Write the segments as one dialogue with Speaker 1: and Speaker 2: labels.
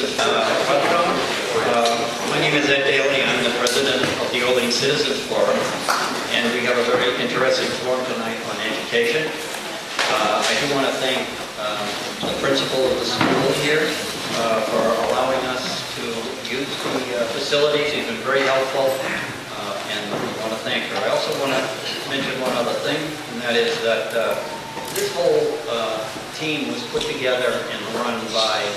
Speaker 1: My name is Ed Daly. I'm the president of the Orleans Citizens Forum, and we have a very interesting forum tonight on education. I do want to thank the principal of the school here for allowing us to use the facilities. She's been very helpful, and I want to thank her. I also want to mention one other thing, and that is that this whole team was put together and run by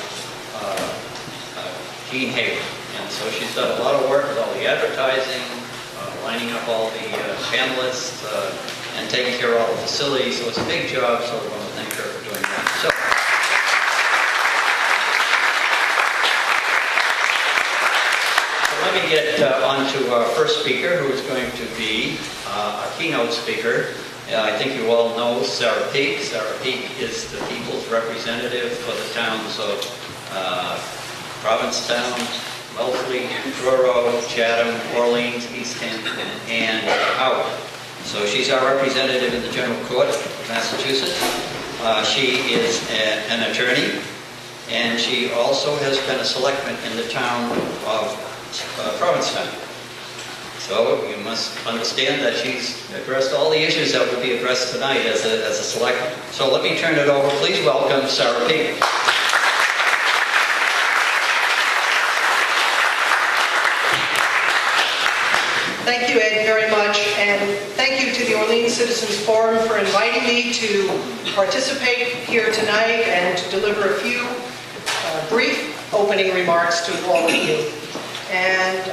Speaker 1: Jean Haber. And so she's done a lot of work with all the advertising, lining up all the panelists, and taking care of all the facilities. So it's a big job, so we want to thank her for doing that. So let me get on to our first speaker, who is going to be our keynote speaker. I think you all know Sarah Peak. Sarah Peak is the people's representative for the towns of Provincetown, Wellesley, Truro, Chatham, Orleans, East Hampton, and Howard. So she's our representative in the General Court of Massachusetts. She is an attorney, and she also has been a selectman in the town of Provincetown. So you must understand that she's addressed all the issues that will be addressed tonight as a selectman. So let me turn it over. Please welcome Sarah Peak.
Speaker 2: Thank you, Ed, very much, and thank you to the Orleans Citizens Forum for inviting me to participate here tonight and to deliver a few brief opening remarks to all of you. And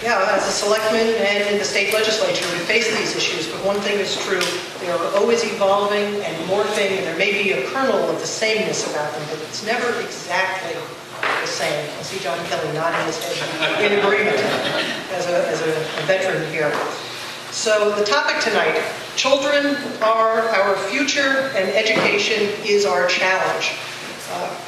Speaker 2: as a selectman and in the state legislature, we face these issues, but one thing is true: they are always evolving and morphing, and there may be a kernel of the sameness about them, but it's never exactly the same. I see John Kelly nodding his head in agreement as a veteran here. So the topic tonight: children are our future and education is our challenge.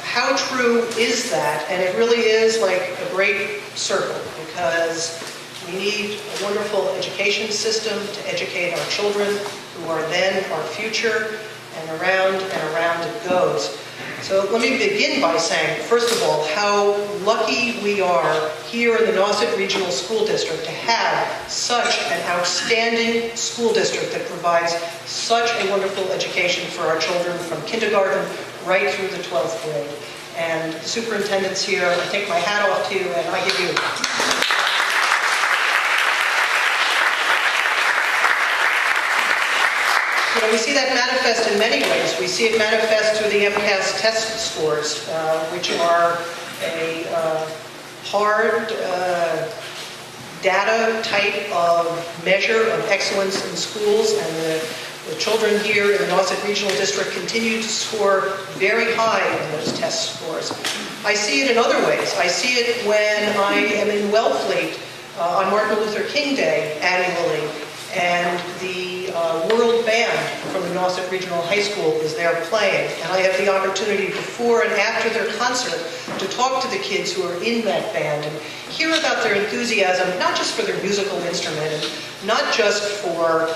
Speaker 2: How true is that? And it really is like a great circle, because we need a wonderful education system to educate our children, who are then our future, and around it goes. So let me begin by saying, first of all, how lucky we are here in the Nauset Regional School District to have such an outstanding school district that provides such a wonderful education for our children from kindergarten right through the 12th grade. And the superintendents here, I take my hat off to you, and I give you. We see that manifest in many ways. We see it manifest through the MCAS test scores, which are a hard data type of measure of excellence in schools, and the children here in the Nauset Regional District continue to score very high in those test scores. I see it in other ways. I see it when I am in Wellfleet on Martin Luther King Day annually, and the World Band from the Nauset Regional High School is there playing, and I have the opportunity before and after their concert to talk to the kids who are in that band and hear about their enthusiasm, not just for their musical instrument and not just for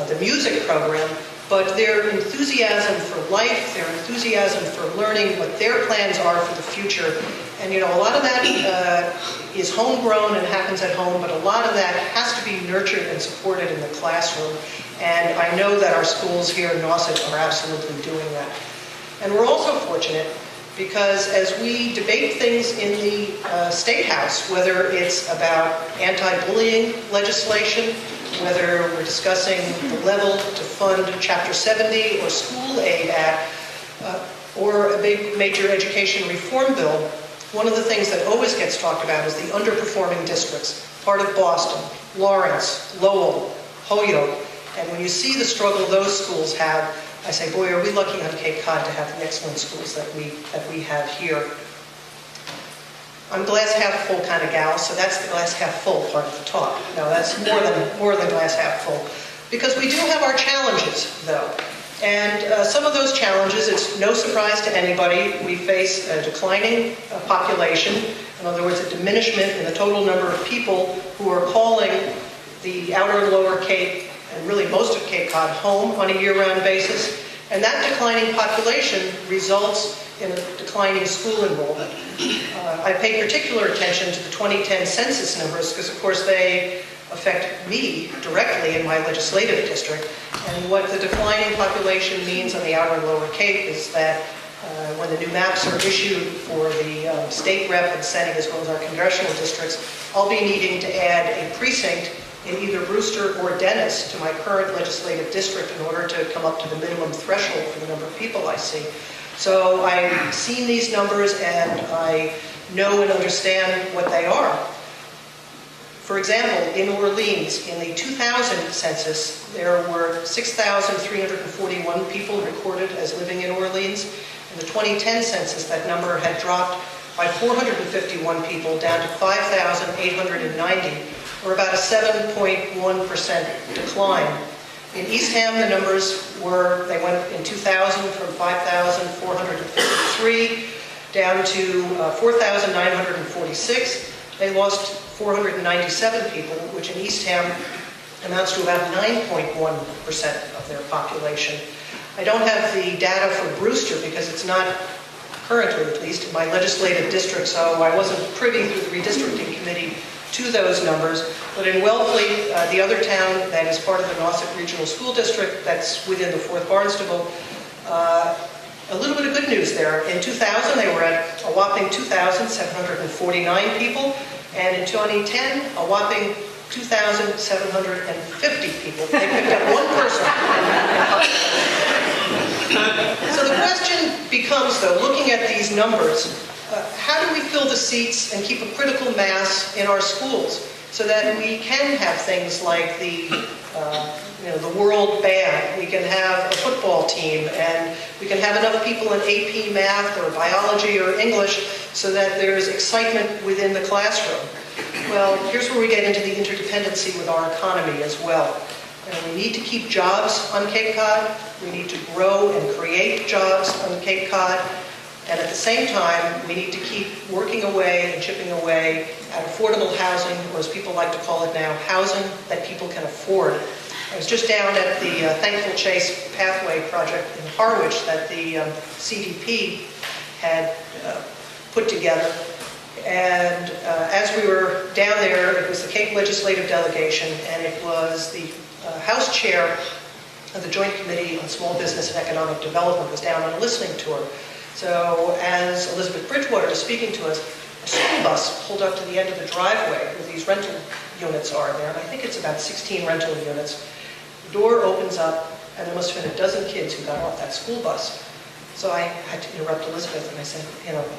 Speaker 2: the music program, but their enthusiasm for life, their enthusiasm for learning, what their plans are for the future. And a lot of that is homegrown and happens at home, but a lot of that has to be nurtured and supported in the classroom. And I know that our schools here in Nauset are absolutely doing that. And we're also fortunate because as we debate things in the State House, whether it's about anti-bullying legislation, whether we're discussing the level to fund Chapter 70 or School Aid Act, or a big major education reform bill, one of the things that always gets talked about is the underperforming districts, part of Boston, Lawrence, Lowell, Holyoke. And when you see the struggle those schools have, I say, boy, are we lucky on Cape Cod to have the excellent schools that we have here. I'm glass half full kind of gal, so that's the glass half full part of the talk. No, that's more than glass half full. Because we do have our challenges, though. And some of those challenges, it's no surprise to anybody, we face a declining population. In other words, a diminishment in the total number of people who are calling the outer and lower Cape, and really most of Cape Cod, home on a year-round basis. And that declining population results in a declining school enrollment. I pay particular attention to the 2010 census numbers because, of course, they affect me directly in my legislative district. And what the declining population means on the Outer and Lower Cape is that when the new maps are issued for the state rep and Senate as well as our congressional districts, I'll be needing to add a precinct in either Brewster or Dennis to my current legislative district in order to come up to the minimum threshold for the number of people I see. So I've seen these numbers and I know and understand what they are. For example, in Orleans, in the 2000 census, there were 6,341 people recorded as living in Orleans. In the 2010 census, that number had dropped by 451 people down to 5,890, or about a 7.1% decline. In Eastham, the numbers they went in 2000 from 5,453 down to 4,946. They lost 497 people, which in Eastham amounts to about 9.1% of their population. I don't have the data for Brewster because it's not currently, at least, in my legislative district, so I wasn't privy through the redistricting committee to those numbers. But in Wellfleet, the other town that is part of the Nauset Regional School District that's within the 4th Barnstable, a little bit of good news there. In 2000, they were at a whopping 2,749 people, and in 2010, a whopping 2,750 people. They picked up one person. So the question becomes, though, looking at these numbers, how do we fill the seats and keep a critical mass in our schools so that we can have things like the World Band, we can have a football team, and we can have enough people in AP Math or Biology or English so that there's excitement within the classroom? Well, here's where we get into the interdependency with our economy as well. We need to keep jobs on Cape Cod. We need to grow and create jobs on Cape Cod. And at the same time, we need to keep working away and chipping away at affordable housing, or as people like to call it now, housing that people can afford. I was just down at the Thankful Chase Pathway project in Harwich that the CDP had put together. And as we were down there, it was the Cape Legislative Delegation, and it was the House Chair of the Joint Committee on Small Business and Economic Development was down on a listening tour. So as Elizabeth Bridgewater was speaking to us, a school bus pulled up to the end of the driveway where these rental units are there, and I think it's about 16 rental units. The door opens up, and there must have been a dozen kids who got off that school bus. So I had to interrupt Elizabeth, and I said,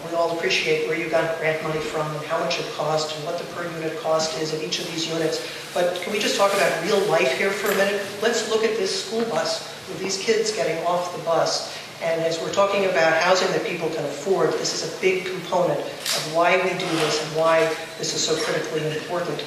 Speaker 2: we all appreciate where you got grant money from and how much it cost and what the per unit cost is of each of these units. But can we just talk about real life here for a minute? Let's look at this school bus with these kids getting off the bus. And as we're talking about housing that people can afford, this is a big component of why we do this and why this is so critically important.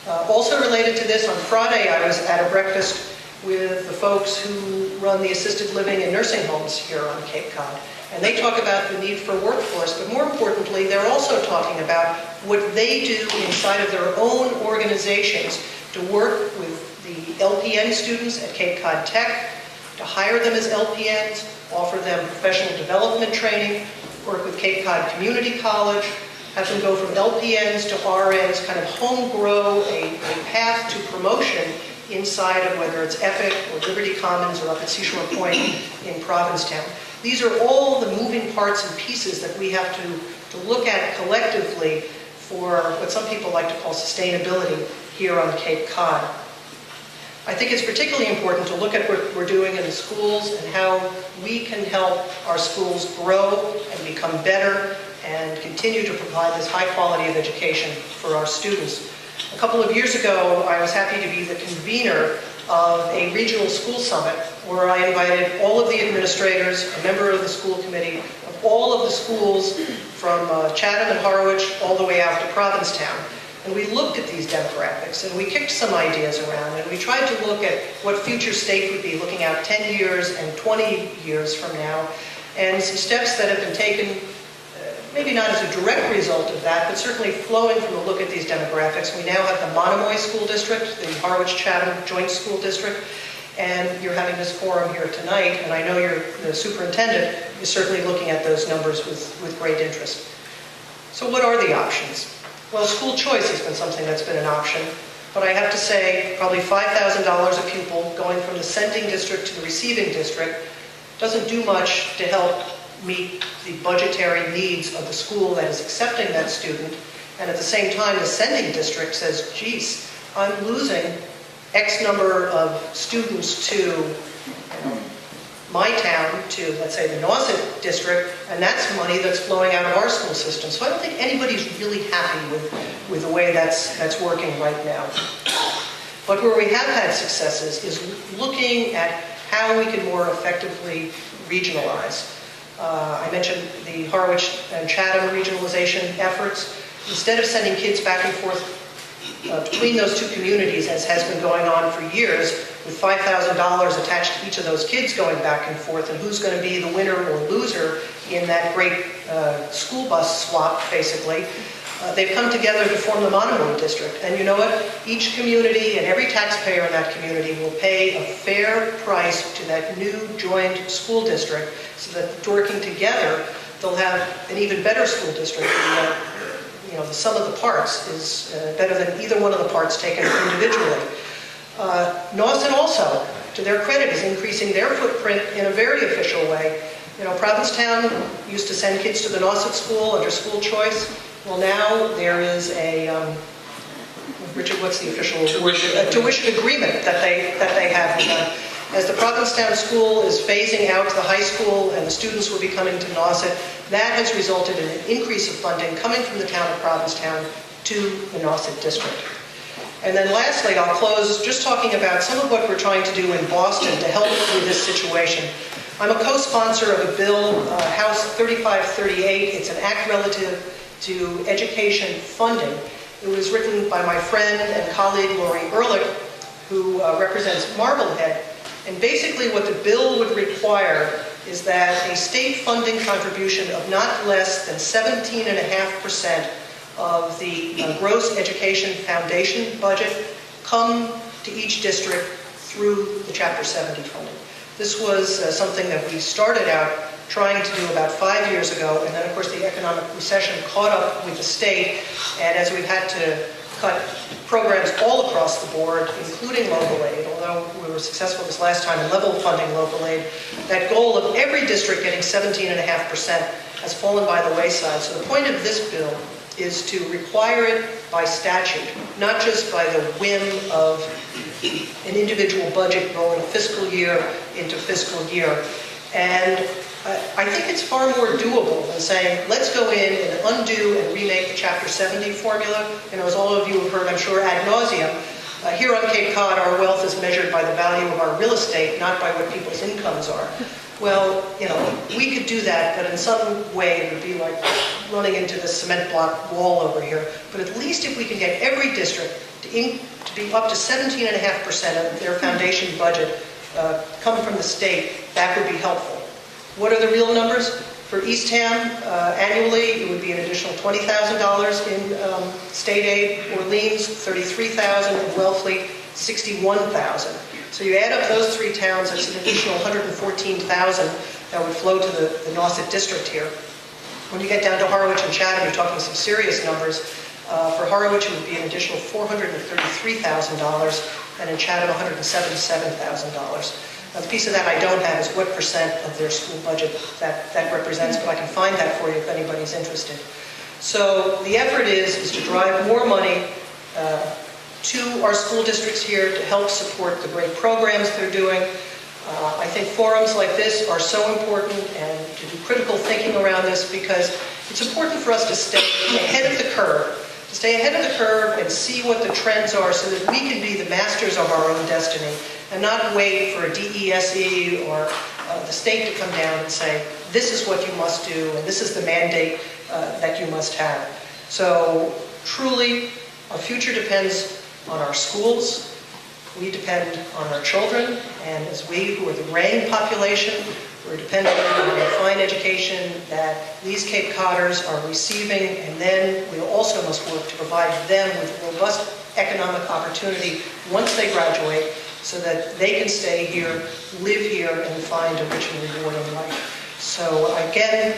Speaker 2: Also related to this, on Friday I was at a breakfast with the folks who run the assisted living and nursing homes here on Cape Cod. And they talk about the need for workforce, but more importantly, they're also talking about what they do inside of their own organizations to work with the LPN students at Cape Cod Tech, to hire them as LPNs, offer them professional development training, work with Cape Cod Community College, have them go from LPNs to RNs, kind of home grow a path to promotion inside of whether it's EPIC or Liberty Commons or up at Seashore Point in Provincetown. These are all the moving parts and pieces that we have to look at collectively for what some people like to call sustainability here on Cape Cod. I think it's particularly important to look at what we're doing in the schools and how we can help our schools grow and become better and continue to provide this high quality of education for our students. A couple of years ago, I was happy to be the convener of a regional school summit where I invited all of the administrators, a member of the school committee, of all of the schools from Chatham and Harwich all the way out to Provincetown. And we looked at these demographics and we kicked some ideas around and we tried to look at what future state would be looking out 10 years and 20 years from now, and some steps that have been taken, maybe not as a direct result of that, but certainly flowing from a look at these demographics. We now have the Monomoy School District, the Harwich-Chatham Joint School District, And you're having this forum here tonight, and I know the superintendent is certainly looking at those numbers with great interest. So what are the options? Well, school choice has been something that's been an option, but I have to say probably $5,000 a pupil going from the sending district to the receiving district doesn't do much to help meet the budgetary needs of the school that is accepting that student. And at the same time, the sending district says, geez, I'm losing X number of students to my town, to, let's say, the Nauset district, and that's money that's flowing out of our school system. So I don't think anybody's really happy with the way that's working right now. But where we have had successes is looking at how we can more effectively regionalize. I mentioned the Harwich and Chatham regionalization efforts. Instead of sending kids back and forth between those two communities, as has been going on for years, with $5,000 attached to each of those kids going back and forth, and who's going to be the winner or loser in that great school bus swap, basically. They've come together to form the Monomoy District. And you know what? Each community and every taxpayer in that community will pay a fair price to that new joined school district, so that working together, they'll have an even better school district. The sum of the parts is better than either one of the parts taken individually. Nauset also, to their credit, is increasing their footprint in a very official way. Provincetown used to send kids to the Nauset school under school choice. Well, now there is a, Richard, what's the official word? A tuition agreement that they have with them. As the Provincetown school is phasing out the high school and the students will be coming to Nauset, that has resulted in an increase of funding coming from the town of Provincetown to the Nauset district. And then lastly, I'll close just talking about some of what we're trying to do in Boston to help with this situation. I'm a co-sponsor of a bill, House 3538. It's an act relative to education funding. It was written by my friend and colleague Lori Ehrlich, who represents Marblehead. And basically what the bill would require is that a state funding contribution of not less than 17.5% of the gross education foundation budget come to each district through the Chapter 70 funding. This was something that we started out trying to do about 5 years ago, and then of course the economic recession caught up with the state, and as we've had to cut programs all across the board, including local aid, although we were successful this last time in level funding local aid, that goal of every district getting 17.5% has fallen by the wayside. So the point of this bill is to require it by statute, not just by the whim of an individual budget rolling fiscal year into fiscal year. And I think it's far more doable than saying, let's go in and undo and remake the Chapter 70 formula. As all of you have heard, I'm sure, ad nauseum, here on Cape Cod, our wealth is measured by the value of our real estate, not by what people's incomes are. Well, we could do that, but in some way it would be like running into the cement block wall over here. But at least if we can get every district to be up to 17.5% of their foundation budget come from the state, that would be helpful. What are the real numbers? For Eastham, annually, it would be an additional $20,000 in state aid. Orleans, $33,000. And Wellfleet, $61,000. So you add up those three towns, that's an additional $114,000 that would flow to the Nauset district here. When you get down to Harwich and Chatham, you're talking some serious numbers. For Harwich, it would be an additional $433,000, and in Chatham, $177,000. Now, the piece of that I don't have is what percent of their school budget that represents, but I can find that for you if anybody's interested. So the effort is to drive more money to our school districts here to help support the great programs they're doing. I think forums like this are so important, and to do critical thinking around this, because it's important for us to stay ahead of the curve. To stay ahead of the curve and see what the trends are so that we can be the masters of our own destiny and not wait for a DESE or the state to come down and say, this is what you must do and this is the mandate that you must have. So truly, our future depends on our schools. We depend on our children, and as we, who are the reigning population, we're dependent on a fine education that these Cape Codders are receiving, and then we also must work to provide them with robust economic opportunity once they graduate, so that they can stay here, live here, and find a rich and rewarding life. So again,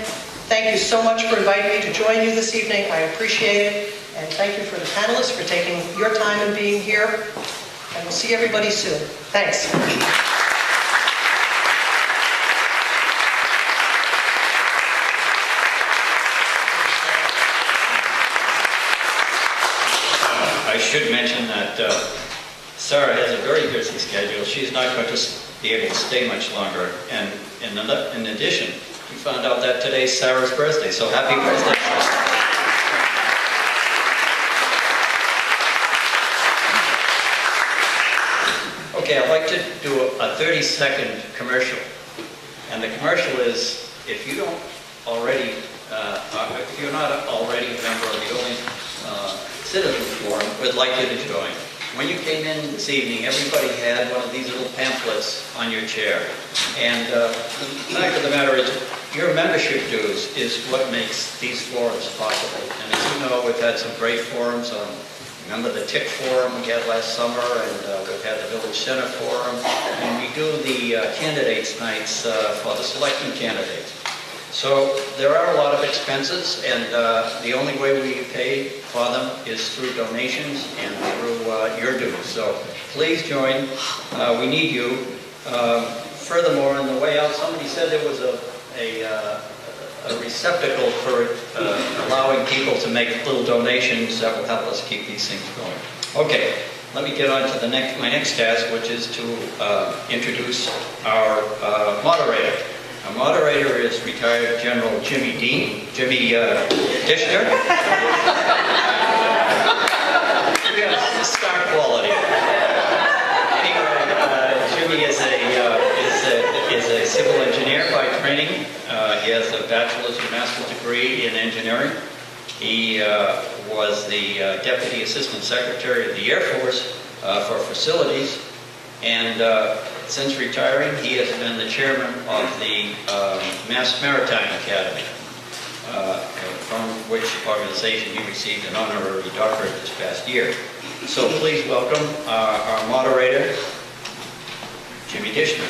Speaker 2: thank you so much for inviting me to join you this evening. I appreciate it. And thank you for the panelists for taking your time and being here. And we'll see everybody soon. Thanks.
Speaker 1: I should mention that Sarah has a very busy schedule. She's not going to be able to stay much longer. And in addition, we found out that today's Sarah's birthday, so happy birthday. Okay, I'd like to do a 30-second commercial. And the commercial is, if you don't already, if you're not already a member of the Olean Citizens Forum, we'd like you to join. When you came in this evening, everybody had one of these little pamphlets on your chair. And the fact of the matter is, your membership dues is what makes these forums possible. And as you know, we've had some great forums on, remember the TIC forum we had last summer, and we've had the Village Center forum, and we do the candidates nights for the selecting candidates. So there are a lot of expenses, and the only way we pay for them is through donations and through your dues. So please join. We need you. Furthermore, on the way out, somebody said there was a receptacle for allowing people to make little donations that will help us keep these things going. Okay, let me get on to my next task, which is to introduce our moderator. Our moderator is retired General Jimmy Dishner. Star quality. Anyway, Jimmy is a civil engineer by training. He has a bachelor's and master's degree in engineering. He was the Deputy Assistant Secretary of the Air Force for facilities. And since retiring, he has been the chairman of the Mass Maritime Academy, from which organization he received an honorary doctorate this past year. So please welcome our moderator, Jimmy Dishner.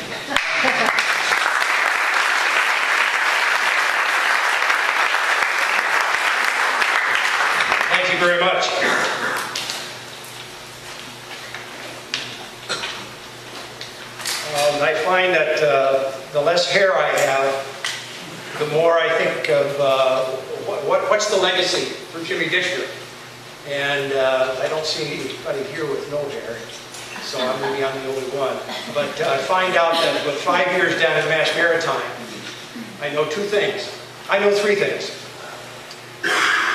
Speaker 3: Thank you very much. I find that the less hair I have, the more I think of what's the legacy for Jimmy Dishner. And I don't see anybody here with no hair, so maybe I'm the only one. But I find out that with 5 years down at Mass Maritime, I know two things. I know three things.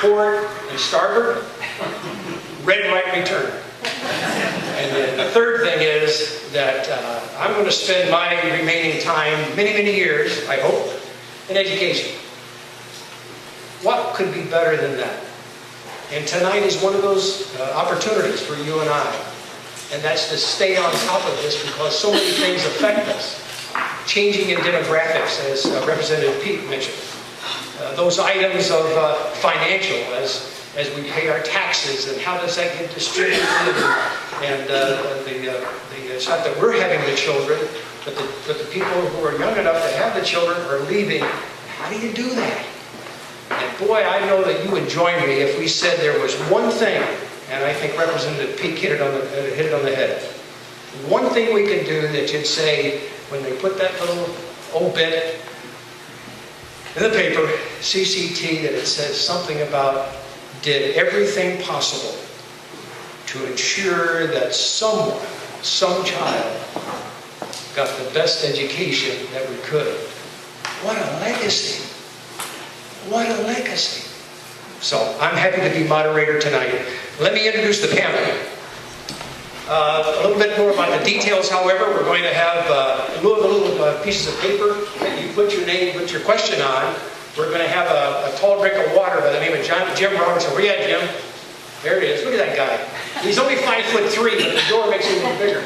Speaker 3: Port and starboard, red right return. And then the third thing is that I'm going to spend my remaining time, many, many years, I hope, in education. What could be better than that? And tonight is one of those opportunities for you and I. And that's to stay on top of this because so many things affect us. Changing in demographics, as Representative Peake mentioned. Those items of financial, as we pay our taxes, and how does that get distributed, and it's not that we're having the children, but the people who are young enough to have the children are leaving. How do you do that? And boy, I know that you would join me if we said there was one thing, and I think Representative Peake hit it on the head. One thing we could do that you'd say, when they put that little obit in the paper, CCT, that it says something about did everything possible to ensure that someone, some child, got the best education that we could. What a legacy. What a legacy. So I'm happy to be moderator tonight. Let me introduce the panel. A little bit more about the details, however. We're going to have in lieu of the little pieces of paper that you put your name, put your question on. We're going to have a tall drink of water by the name of Jim Robertson. Where you at, Jim? There it is. Look at that guy. He's only 5'3", but the door makes him look bigger.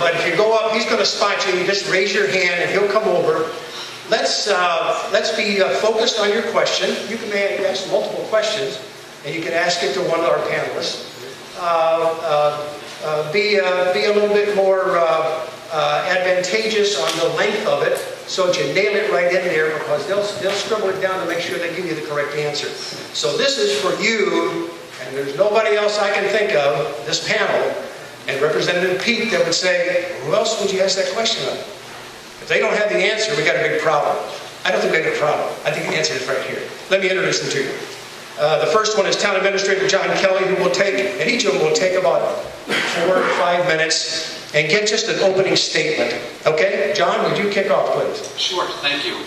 Speaker 3: But if you go up, he's going to spot you. You just raise your hand, and he'll come over. Let's be focused on your question. You can ask multiple questions, and you can ask it to one of our panelists. be a little bit more advantageous on the length of it, so that you nail it right in there, because they'll scribble it down to make sure they give you the correct answer. So this is for you, and there's nobody else I can think of, this panel, and Representative Pete, that would say, who else would you ask that question of? If they don't have the answer, we got a big problem. I don't think we have a problem. I think the answer is right here. Let me introduce them to you. The first one is Town Administrator John Kelly, who will take, and each of them will take about 4 to 5 minutes and get just an opening statement. Okay? John, would you kick off, please?
Speaker 4: Sure, thank you.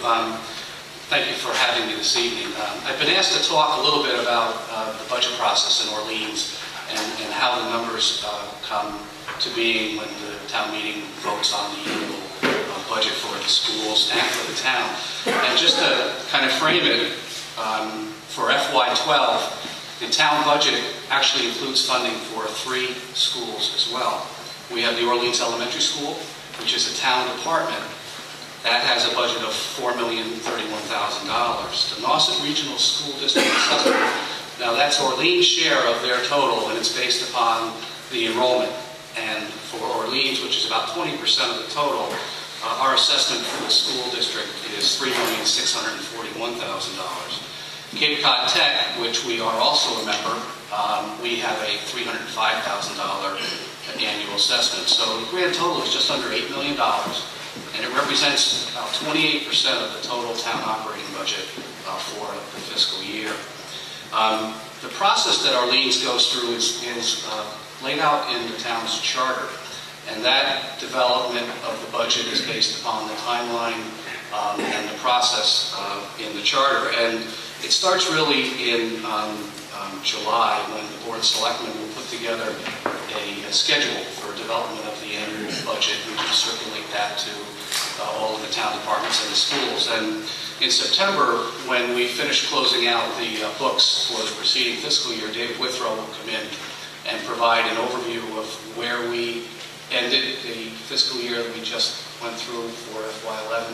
Speaker 4: Thank you for having me this evening. I've been asked to talk a little bit about the budget process in Orleans and how the numbers come to being when the town meeting votes on the annual budget for the schools and for the town. And just to kind of frame it, for FY12, the town budget actually includes funding for 3 schools as well. We have the Orleans Elementary School, which is a town department. That has a budget of $4,031,000. The Nauset Regional School District Assessment, now that's Orleans' share of their total, and it's based upon the enrollment. And for Orleans, which is about 20% of the total, our assessment for the school district is $3,641,000. Cape Cod Tech, which we are also a member, we have a $305,000 annual assessment. So the grand total is just under $8 million, and it represents about 28% of the total town operating budget for the fiscal year. The process that Orleans goes through is laid out in the town's charter, and that development of the budget is based upon the timeline and the process in the charter. And it starts really in July, when the Board of Selectmen will put together a schedule for development of the annual budget. We can circulate that to all of the town departments and the schools. And in September, when we finish closing out the books for the preceding fiscal year, David Withrow will come in and provide an overview of where we ended the fiscal year that we just went through for FY11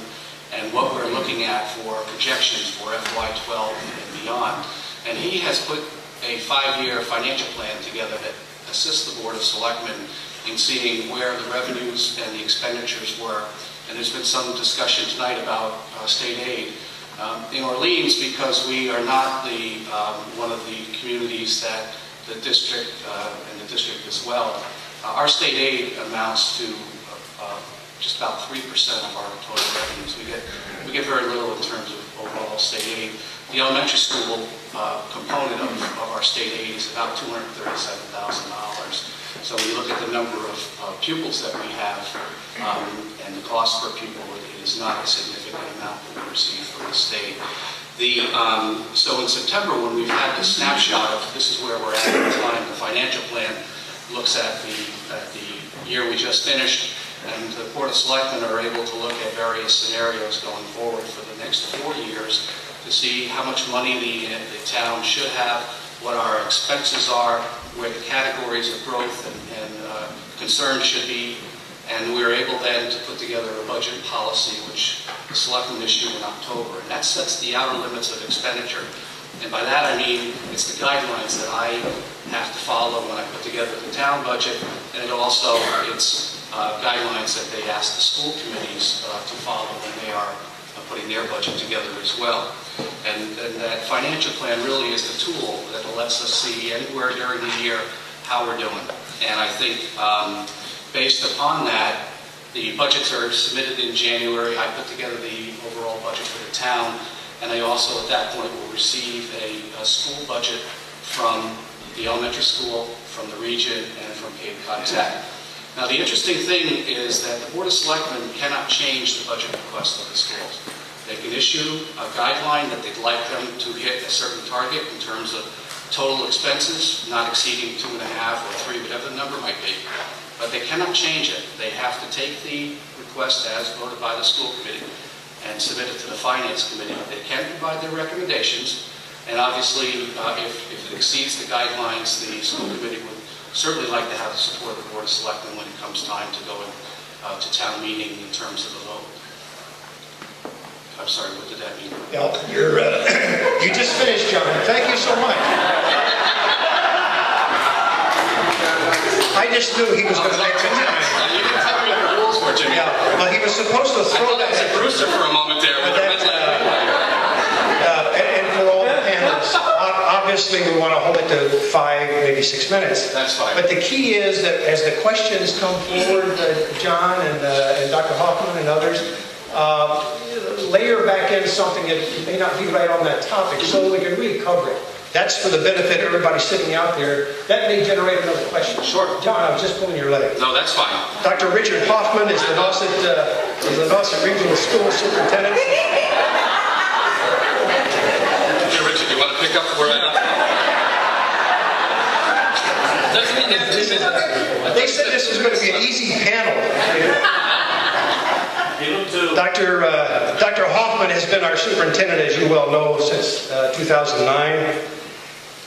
Speaker 4: and what we're looking at for projections for FY12 and beyond. And he has put a 5-year financial plan together that assists the Board of Selectmen in seeing where the revenues and the expenditures were. And there's been some discussion tonight about state aid. In Orleans, because we are not one of the communities that the district and the district as well, our state aid amounts to just about 3% of our total revenues. We get very little in terms of overall state aid. The elementary school component of our state aid is about $237,000. So when you look at the number of pupils that we have and the cost per pupil, it is not a significant amount that we receive from the state. So in September, when we've had the snapshot of this is where we're at the time, the financial plan looks at the year we just finished, and the Board of Selectmen are able to look at various scenarios going forward for the next 4 years to see how much money the town should have, what our expenses are, where the categories of growth and concern should be, and we're able then to put together a budget policy which the Selectmen issued in October, and that sets the outer limits of expenditure. And by that I mean it's the guidelines that I have to follow when I put together the town budget, and it also it's guidelines that they ask the school committees to follow when they are putting their budget together as well. And that financial plan really is the tool that lets us see anywhere during the year how we're doing. And I think based upon that, the budgets are submitted in January. I put together the overall budget for the town, and I also at that point will receive a school budget from the elementary school, from the region, and from Cape Cod Tech. Now the interesting thing is that the Board of Selectmen cannot change the budget request of the schools. They can issue a guideline that they'd like them to hit a certain target in terms of total expenses, not exceeding 2.5 or 3, whatever the number might be. But they cannot change it. They have to take the request as voted by the school committee and submit it to the finance committee. They can provide their recommendations, and obviously if it exceeds the guidelines, the school committee would certainly like to have the support of the Board of Selectmen when it comes time to go to town meeting in terms of the vote. I'm sorry, what did that mean?
Speaker 3: Well, you just finished, John. Thank you so much. I just knew he was going to make the time.
Speaker 4: You can tell me what the rules were, Jimmy.
Speaker 3: Yeah, well, he was supposed to
Speaker 4: I
Speaker 3: throw
Speaker 4: thought I
Speaker 3: that.
Speaker 4: was a Brewster for a moment there with the red light.
Speaker 3: And for all the panelists, obviously we want to hold it to 5, maybe 6 minutes.
Speaker 4: That's fine.
Speaker 3: But the key is that as the questions come forward, John and Dr. Hoffman and others, layer back in something that may not be right on that topic so we can really cover it. That's for the benefit of everybody sitting out there. That may generate another question.
Speaker 4: Sure.
Speaker 3: John, I was just pulling your leg.
Speaker 4: No, that's fine.
Speaker 3: Dr. Richard Hoffman is the Nauset Regional School Superintendent.
Speaker 4: Hey, Richard, you want to pick up where I left off?
Speaker 3: They said this was going to be an easy panel. Dr. Hoffman has been our superintendent, as you well know, since 2009.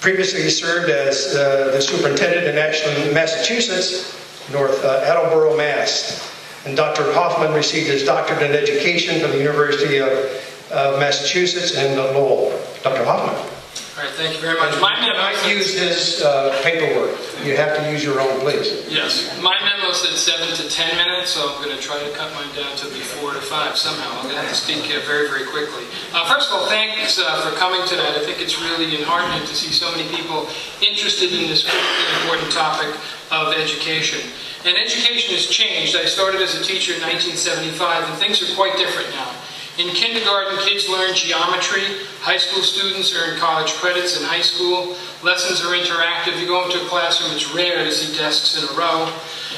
Speaker 3: Previously, he served as the superintendent in Ashland, Massachusetts, North Attleboro, Mass. And Dr. Hoffman received his doctorate in education from the University of Massachusetts in Lowell. Dr. Hoffman.
Speaker 5: All right, thank you very much. My
Speaker 3: You
Speaker 5: memo
Speaker 3: cannot
Speaker 5: said,
Speaker 3: use his paperwork. You have to use your own, please.
Speaker 5: yes, my memo said 7 to 10 minutes, so I'm going to try to cut mine down to be 4 to 5 somehow. I'm going to have to speak very, very quickly. First of all, thanks for coming tonight. I think it's really enheartening to see so many people interested in this critically important topic of education. And education has changed. I started as a teacher in 1975, and things are quite different now. In kindergarten, kids learn geometry. High school students earn college credits in high school. Lessons are interactive. You go into a classroom, it's rare to see desks in a row.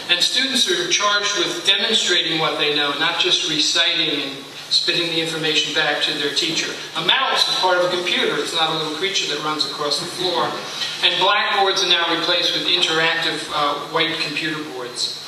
Speaker 5: And students are charged with demonstrating what they know, not just reciting and spitting the information back to their teacher. A mouse is part of a computer. It's not a little creature that runs across the floor. And blackboards are now replaced with interactive white computer boards.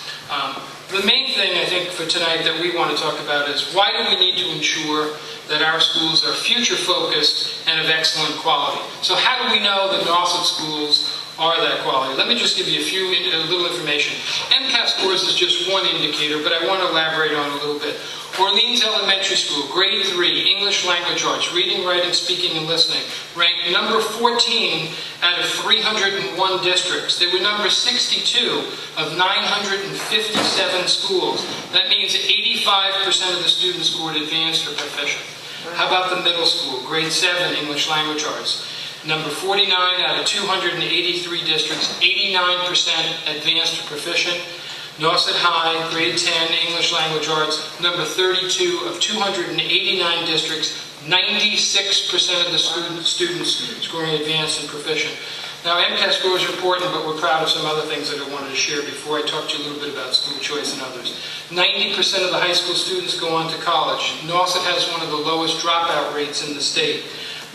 Speaker 5: The main thing, I think, for tonight that we want to talk about is why do we need to ensure that our schools are future-focused and of excellent quality? So how do we know that Nauset schools are that quality? Let me just give you a little information. MCAS scores is just one indicator, but I want to elaborate on a little bit. Orleans Elementary School, grade 3, English language arts, reading, writing, speaking, and listening, ranked number 14 out of 301 districts. They were number 62 of 957 schools. That means 85% of the students scored advanced or proficient. How about the middle school, grade 7, English language arts? Number 49 out of 283 districts, 89% advanced or proficient. Nauset High, grade 10, English language arts, number 32 of 289 districts, 96% of the students scoring advanced and proficient. Now, MCAS scores are important, but we're proud of some other things that I wanted to share before I talk to you a little bit about school choice and others. 90% of the high school students go on to college. Nauset has one of the lowest dropout rates in the state.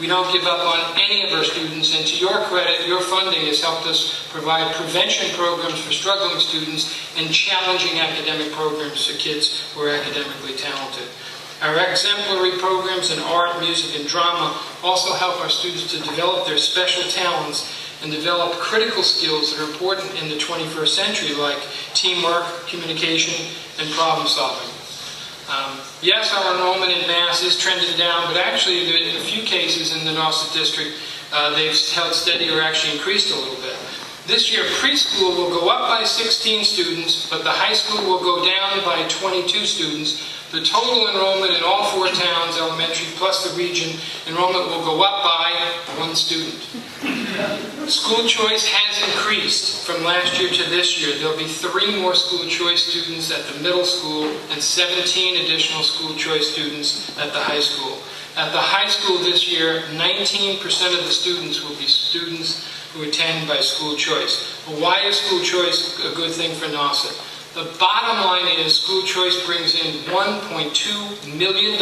Speaker 5: We don't give up on any of our students, and to your credit, your funding has helped us provide prevention programs for struggling students and challenging academic programs for kids who are academically talented. Our exemplary programs in art, music, and drama also help our students to develop their special talents and develop critical skills that are important in the 21st century, like teamwork, communication, and problem solving. Yes, our enrollment in Mass is trending down, but actually in a few cases in the Nauset district, they've held steady or actually increased a little bit. This year, preschool will go up by 16 students, but the high school will go down by 22 students. The total enrollment in all 4 towns, elementary plus the region, enrollment will go up by 1 student. School choice has increased from last year to this year. There'll be 3 more school choice students at the middle school and 17 additional school choice students at the high school. At the high school this year, 19% of the students will be students who attend by school choice. Well, why is school choice a good thing for Nauset? The bottom line is school choice brings in $1.2 million,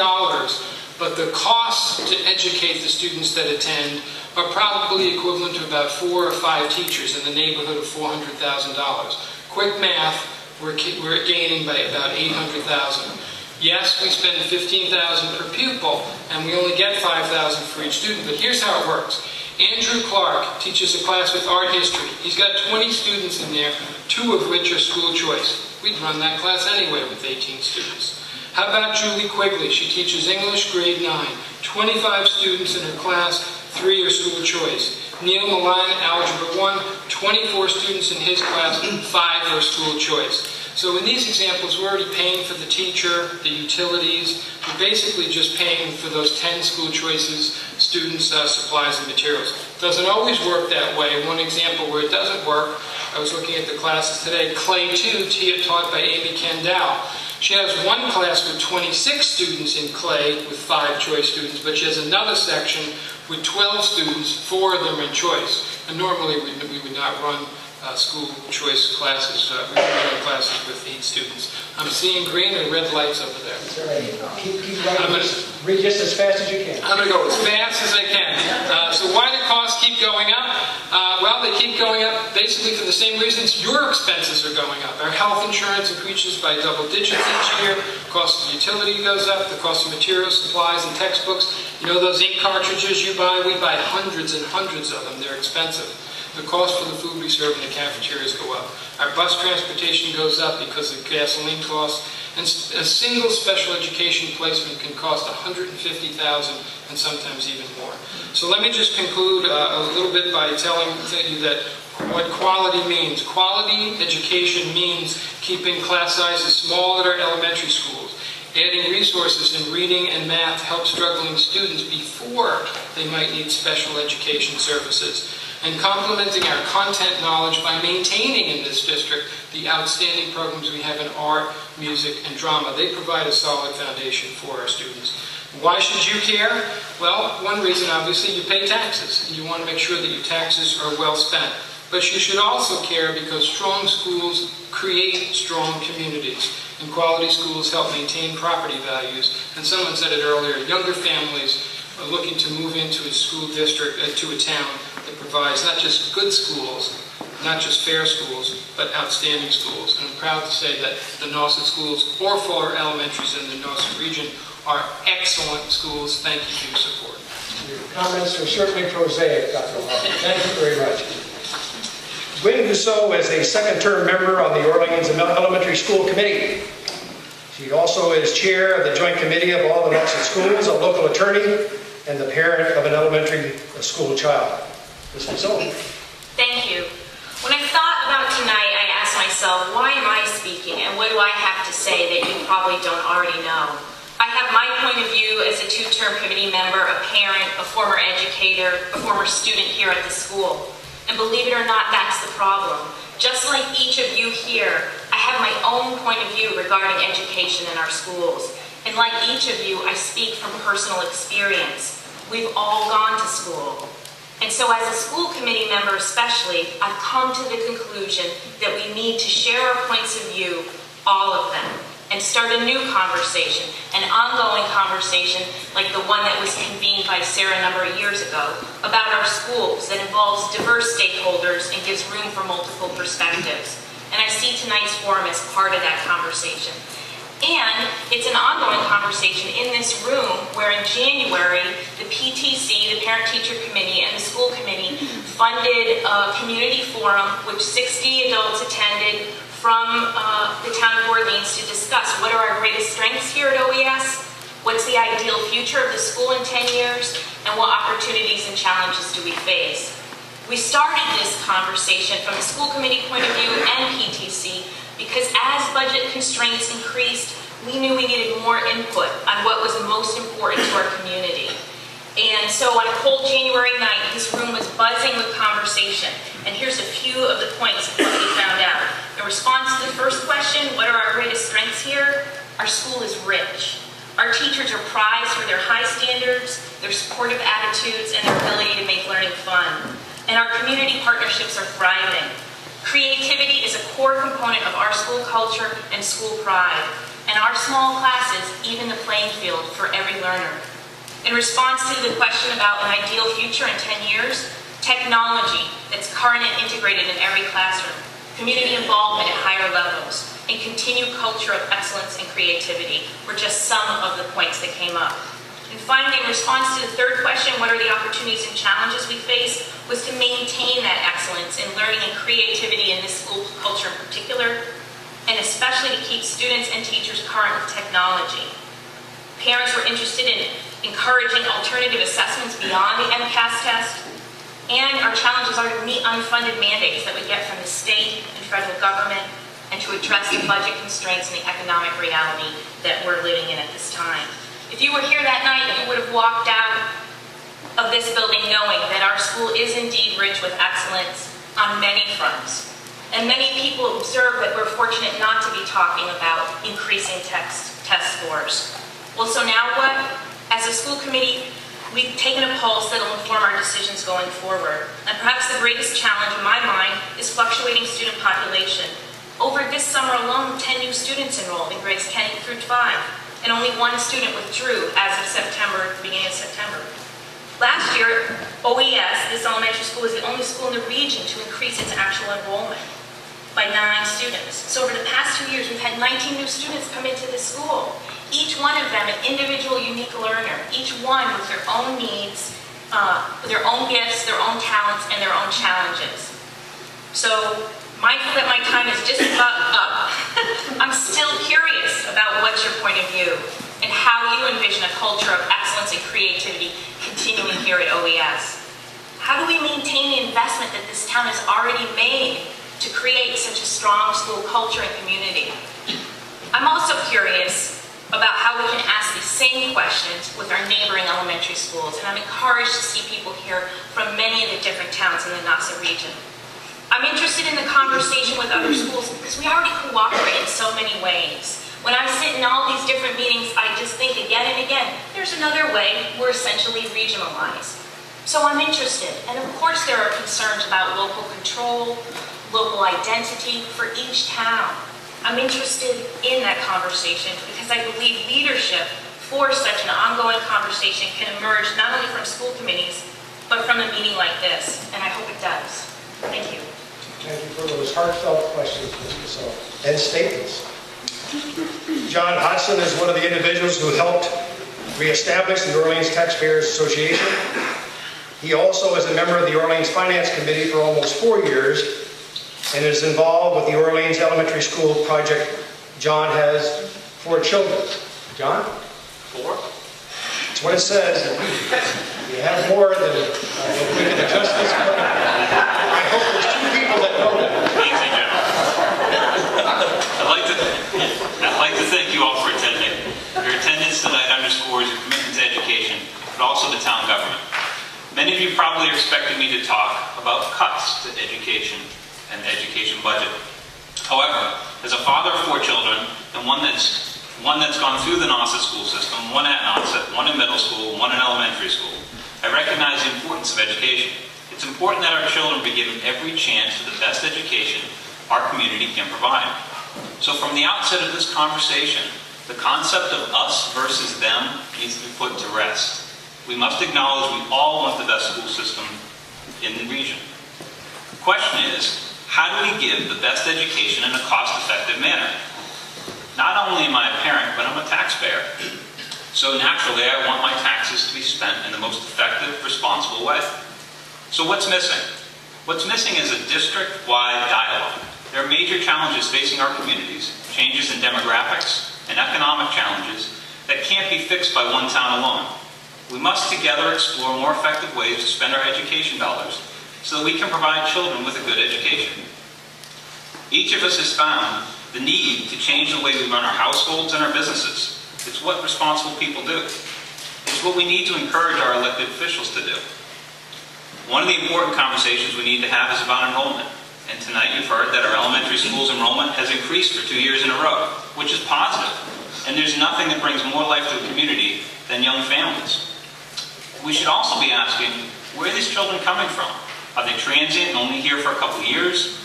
Speaker 5: but the costs to educate the students that attend are probably equivalent to about 4 or 5 teachers in the neighborhood of $400,000. Quick math, we're gaining by about $800,000. Yes, we spend $15,000 per pupil, and we only get $5,000 for each student, but here's how it works. Andrew Clark teaches a class with art history. He's got 20 students in there, 2 of which are school choice. We'd run that class anyway with 18 students. How about Julie Quigley? She teaches English grade 9. 25 students in her class, 3 are school choice. Neil Milan, Algebra 1, 24 students in his class, 5 are school choice. So in these examples, we're already paying for the teacher, the utilities. We're basically just paying for those 10 school choices, students, supplies, and materials. Doesn't always work that way. One example where it doesn't work, I was looking at the classes today, Clay 2, taught by Amy Kendall. She has one class with 26 students in Clay with 5 choice students, but she has another section with 12 students, 4 of them in choice. And normally we would not run school choice classes. We would run classes with 8 students. I'm seeing green and red lights over there.
Speaker 3: It's all right. Keep writing. Read just as fast as you can.
Speaker 5: I'm going to go as fast as I can. So why do costs keep going up? Well, they keep going up basically for the same reasons your expenses are going up. Our health insurance increases by double digits each year. The cost of utility goes up. The cost of materials, supplies, and textbooks. You know those ink cartridges you buy? We buy hundreds and hundreds of them. They're expensive. The cost for the food we serve in the cafeterias go up. Our bus transportation goes up because of gasoline costs. And a single special education placement can cost $150,000 and sometimes even more. So let me just conclude a little bit by telling you that what quality means. Quality education means keeping class sizes small at our elementary schools, adding resources in reading and math to help struggling students before they might need special education services, and complementing our content knowledge by maintaining in this district the outstanding programs we have in art, music, and drama. They provide a solid foundation for our students. Why should you care? Well, one reason, obviously, you pay taxes, and you want to make sure that your taxes are well spent. But you should also care because strong schools create strong communities, and quality schools help maintain property values. And someone said it earlier, younger families are looking to move into a school district, to a town that provides not just good schools, not just fair schools, but outstanding schools. And I'm proud to say that the Nauset schools, or Fuller Elementaries in the Nauset region, are excellent schools. Thank you for your support.
Speaker 3: Your comments are certainly prosaic, Dr. Walker. Thank you very much. Gwen Gousseau is a second-term member on the Orleans Elementary School Committee. She also is chair of the Joint Committee of all the Nauset schools, a local attorney, and the parent of an elementary school child. Ms. Gousseau.
Speaker 6: Thank you. When I thought about tonight, I asked myself, why am I speaking, and what do I have to say that you probably don't already know? I have my point of view as a 2-term committee member, a parent, a former educator, a former student here at the school. And believe it or not, that's the problem. Just like each of you here, I have my own point of view regarding education in our schools. And like each of you, I speak from personal experience. We've all gone to school. And so as a school committee member especially, I've come to the conclusion that we need to share our points of view, all of them, and start a new conversation, an ongoing conversation like the one that was convened by Sarah a number of years ago about our schools that involves diverse stakeholders and gives room for multiple perspectives. And I see tonight's forum as part of that conversation. And it's an ongoing conversation in this room where in January, the PTC, the Parent Teacher Committee, and the school committee funded a community forum which 60 adults attended from the town of Orleans to discuss what are our greatest strengths here at OES, what's the ideal future of the school in 10 years, and what opportunities and challenges do we face. We started this conversation from the school committee point of view and PTC because as budget constraints increased, we knew we needed more input on what was most important to our community. And so on a cold January night, this room was buzzing with conversation. And here's a few of the points of what we found out. In response to the first question, what are our greatest strengths here? Our school is rich. Our teachers are prized for their high standards, their supportive attitudes, and their ability to make learning fun. And our community partnerships are thriving. Creativity is a core component of our school culture and school pride. And our small classes even the playing field for every learner. In response to the question about an ideal future in 10 years, technology that's current and integrated in every classroom, community involvement at higher levels, and continued culture of excellence and creativity were just some of the points that came up. And finally, in response to the third question, what are the opportunities and challenges we face, was to maintain that excellence in learning and creativity in this school culture in particular, and especially to keep students and teachers current with technology. Parents were interested in encouraging alternative assessments beyond the MCAS test, And our challenges are to meet unfunded mandates that we get from the state and federal government, and to address the budget constraints and the economic reality that we're living in at this time. If you were here that night, you would have walked out of this building knowing that our school is indeed rich with excellence on many fronts. And many people observe that we're fortunate not to be talking about increasing test scores. Well, so now what? As a school committee, we've taken a pulse that will inform our decisions going forward. And perhaps the greatest challenge in my mind is fluctuating student population. Over this summer alone, 10 new students enrolled in grades 10 through 5, and only 1 student withdrew as of September, the beginning of September. Last year, OES, this elementary school, is the only school in the region to increase its actual enrollment by 9 students. So over the past 2 years, we've had 19 new students come into this school. Each one of them an individual, unique learner, each one with their own needs, their own gifts, their own talents, and their own challenges. So, mindful that my time is just about up, I'm still curious about what's your point of view and how you envision a culture of excellence and creativity continuing here at OES. How do we maintain the investment that this town has already made to create such a strong school culture and community? I'm also curious about how we can ask these same questions with our neighboring elementary schools, and I'm encouraged to see people here from many of the different towns in the Nassau region. I'm interested in the conversation with other schools because we already cooperate in so many ways. When I sit in all these different meetings, I just think again and again, there's another way we're essentially regionalized. So I'm interested, and of course there are concerns about local control, local identity for each town. I'm interested in that conversation because I believe leadership for such an ongoing conversation can emerge not only from school committees, but from a meeting like this, and I hope it does. Thank you.
Speaker 3: Thank you for those heartfelt questions, Ms. Casella, and statements. John Hodson is one of the individuals who helped reestablish the Orleans Taxpayers Association. He also is a member of the Orleans Finance Committee for almost 4 years and is involved with the Orleans Elementary School project John has for children. John?
Speaker 4: 4?
Speaker 3: That's what it says. You have more than we can adjust this. I hope there's 2 people that know that.
Speaker 7: Easy, Jim. I'd like to thank you all for attending. Your attendance tonight underscores your commitment to education, but also to town government. Many of you probably are expecting me to talk about cuts to education and the education budget. However, as a father of 4 children, and one that's gone through the Nauset school system, one at Nauset, one in middle school, one in elementary school, I recognize the importance of education. It's important that our children be given every chance for the best education our community can provide. So from the outset of this conversation, the concept of us versus them needs to be put to rest. We must acknowledge we all want the best school system in the region. The question is, how do we give the best education in a cost-effective manner? Not only am I a parent, but I'm a taxpayer. So naturally, I want my taxes to be spent in the most effective, responsible way. So what's missing? What's missing is a district-wide dialogue. There are major challenges facing our communities, changes in demographics and economic challenges that can't be fixed by one town alone. We must together explore more effective ways to spend our education dollars so that we can provide children with a good education. Each of us has found the need to change the way we run our households and our businesses. It's what responsible people do. It's what we need to encourage our elected officials to do. One of the important conversations we need to have is about enrollment. And tonight you've heard that our elementary school's enrollment has increased for 2 years in a row, which is positive. And there's nothing that brings more life to a community than young families. We should also be asking, where are these children coming from? Are they transient and only here for a couple of years?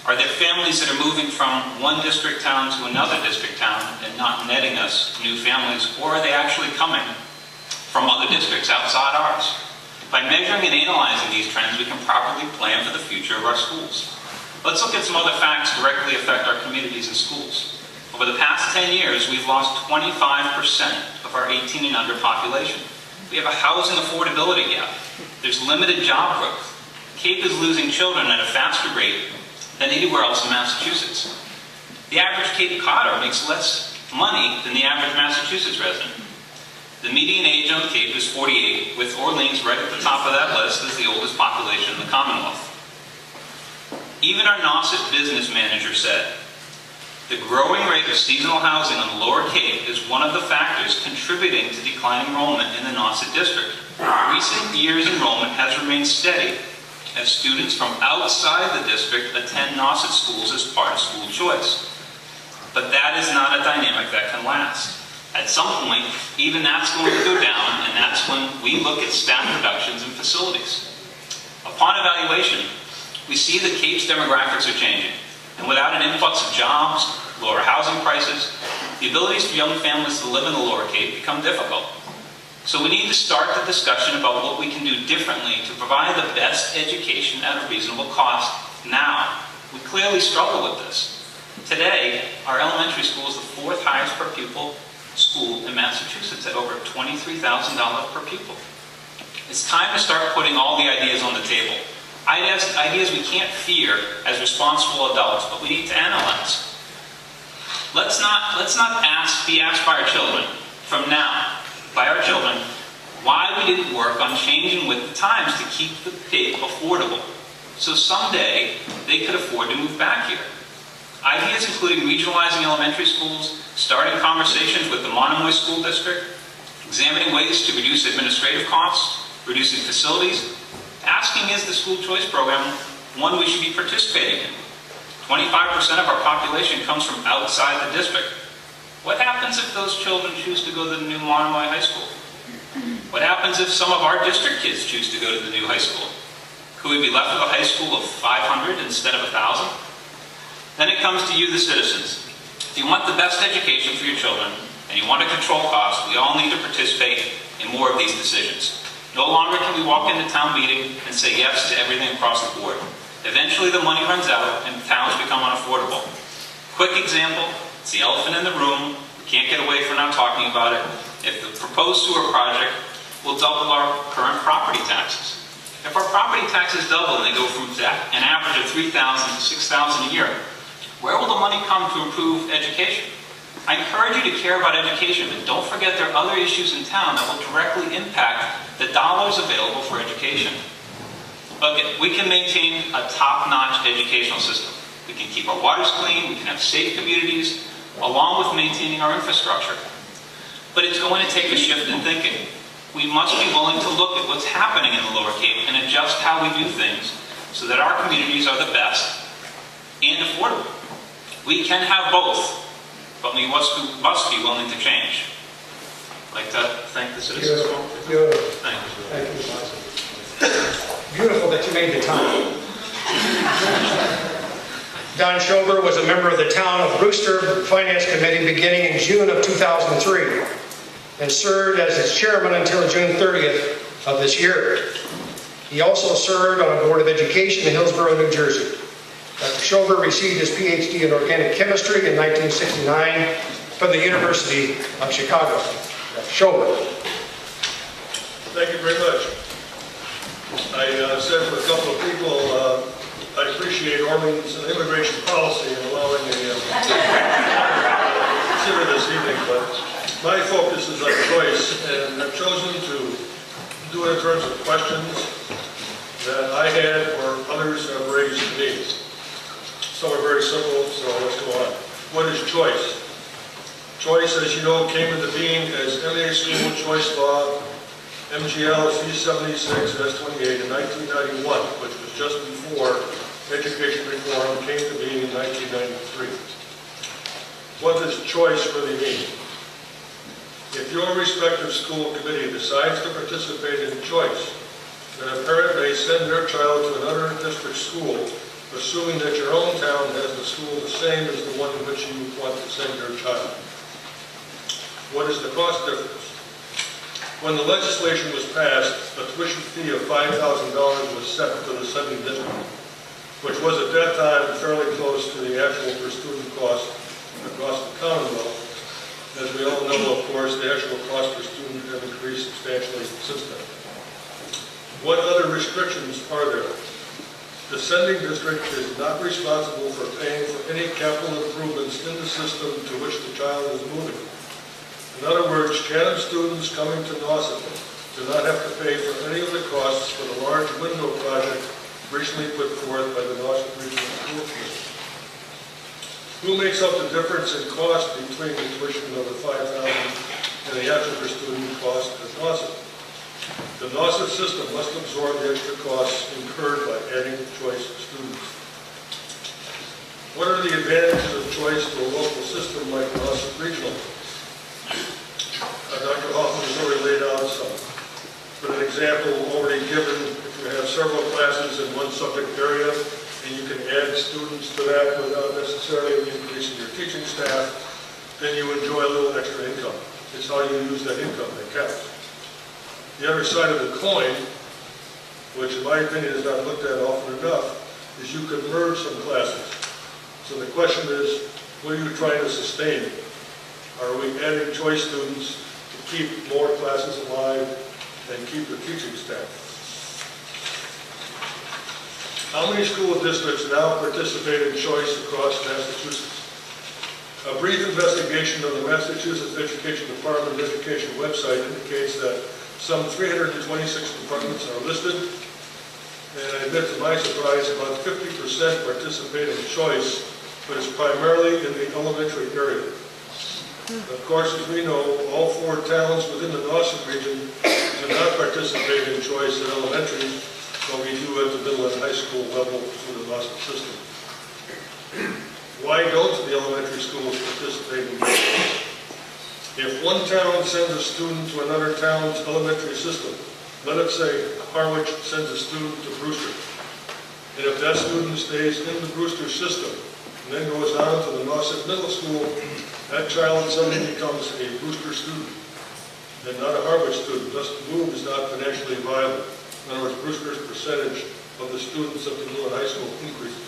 Speaker 7: Are there families that are moving from one district town to another district town and not netting us new families? Or are they actually coming from other districts outside ours? By measuring and analyzing these trends, we can properly plan for the future of our schools. Let's look at some other facts directly affect our communities and schools. Over the past 10 years, we've lost 25% of our 18 and under population. We have a housing affordability gap. There's limited job growth. Cape is losing children at a faster rate than anywhere else in Massachusetts. The average Cape Codder makes less money than the average Massachusetts resident. The median age on Cape is 48, with Orleans right at the top of that list as the oldest population in the Commonwealth. Even our Nauset business manager said, the growing rate of seasonal housing on the Lower Cape is one of the factors contributing to declining enrollment in the Nauset district. Recent years' enrollment has remained steady as students from outside the district attend Nauset schools as part of school choice. But that is not a dynamic that can last. At some point, even that's going to go down, and that's when we look at staff reductions in facilities. Upon evaluation, we see the Cape's demographics are changing, and without an influx of jobs, lower housing prices, the abilities for young families to live in the Lower Cape become difficult. So we need to start the discussion about what we can do differently to provide the best education at a reasonable cost now. We clearly struggle with this. Today, our elementary school is the 4th highest per pupil school in Massachusetts at over $23,000 per pupil. It's time to start putting all the ideas on the table. Ideas we can't fear as responsible adults, but we need to analyze. Let's not be asked by our children, from now, by our children, why we didn't work on changing with the times to keep the Cape affordable, so someday they could afford to move back here. Ideas including regionalizing elementary schools, starting conversations with the Monomoy School District, examining ways to reduce administrative costs, reducing facilities, asking is the school choice program one we should be participating in. 25% of our population comes from outside the district. What happens if those children choose to go to the new Monomoy High School? What happens if some of our district kids choose to go to the new high school? Could we be left with a high school of 500 instead of 1,000? Then it comes to you, the citizens. If you want the best education for your children, and you want to control costs, we all need to participate in more of these decisions. No longer can we walk into town meeting and say yes to everything across the board. Eventually the money runs out and towns become unaffordable. Quick example, it's the elephant in the room. We can't get away from not talking about it. If the proposed sewer project will double our current property taxes. If our property taxes double and they go from an average of $3,000 to $6,000 a year, where will the money come to improve education? I encourage you to care about education, but don't forget there are other issues in town that will directly impact the dollars available for education. Okay, we can maintain a top-notch educational system. We can keep our waters clean, we can have safe communities, along with maintaining our infrastructure. But it's going to take a shift in thinking. We must be willing to look at what's happening in the Lower Cape and adjust how we do things so that our communities are the best and affordable. We can have both, but we must be willing to change. I'd like to thank the citizens.
Speaker 3: Beautiful.
Speaker 7: Thank you.
Speaker 3: Thank you. Beautiful that you made the time. Don Schober was a member of the Town of Brewster Finance Committee beginning in June of 2003 and served as its chairman until June 30th of this year. He also served on a Board of Education in Hillsborough, New Jersey. Dr. Schober received his PhD in organic chemistry in 1969 from the University of Chicago. Dr. Schober.
Speaker 8: Thank you very much. I said to a couple of people, I appreciate Orleans' immigration policy in allowing me to consider this evening, but my focus is on choice, and I've chosen to do it in terms of questions that I had or others have raised to me. Some are very simple, so let's go on. What is choice? Choice, as you know, came into being as MA School Choice Law, MGL C-76 S-28 in 1991, which was just before education reform came to being in 1993. What does choice really mean? If your respective school committee decides to participate in choice, then a parent may send their child to another district school, assuming that your own town has the school the same as the one in which you want to send your child. What is the cost difference? When the legislation was passed, a tuition fee of $5,000 was set to the sending district, which was at that time fairly close to the actual per student cost across the Commonwealth. As we all know, of course, the actual cost per student have increased substantially since then. What other restrictions are there? The sending district is not responsible for paying for any capital improvements in the system to which the child is moving. In other words, Chatham students coming to Nauset do not have to pay for any of the costs for the large window project recently put forth by the Nauset Regional School Committee. Who makes up the difference in cost between the tuition of the $5,000 and the actual per student cost at Nauset? The Nauset system must absorb the extra costs incurred by adding choice students. What are the advantages of choice to a local system like Nauset Regional? Dr. Hoffman has already laid out some. For an example already given, if you have several classes in one subject area, and you can add students to that without necessarily increasing your teaching staff, then you enjoy a little extra income. It's how you use that income that counts. The other side of the coin, which in my opinion is not looked at often enough, is you could merge some classes. So the question is, what are you trying to sustain? Are we adding choice students to keep more classes alive and keep the teaching staff? How many school districts now participate in choice across Massachusetts? A brief investigation of the Massachusetts Education Department of Education website indicates that some 326 departments are listed, and I admit to my surprise, about 50% participate in choice, but it's primarily in the elementary area. Of course, as we know, all 4 towns within the Nauset region do not participate in choice at elementary, but we do at the middle and high school level through the Nauset system. Why don't the elementary schools participate in choice? If one town sends a student to another town's elementary system, let us say Harwich sends a student to Brewster, and if that student stays in the Brewster system and then goes on to the Nauset Middle School, that child suddenly becomes a Brewster student and not a Harwich student. Thus, the move is not financially viable. In other words, Brewster's percentage of the students at the middle and high school increases.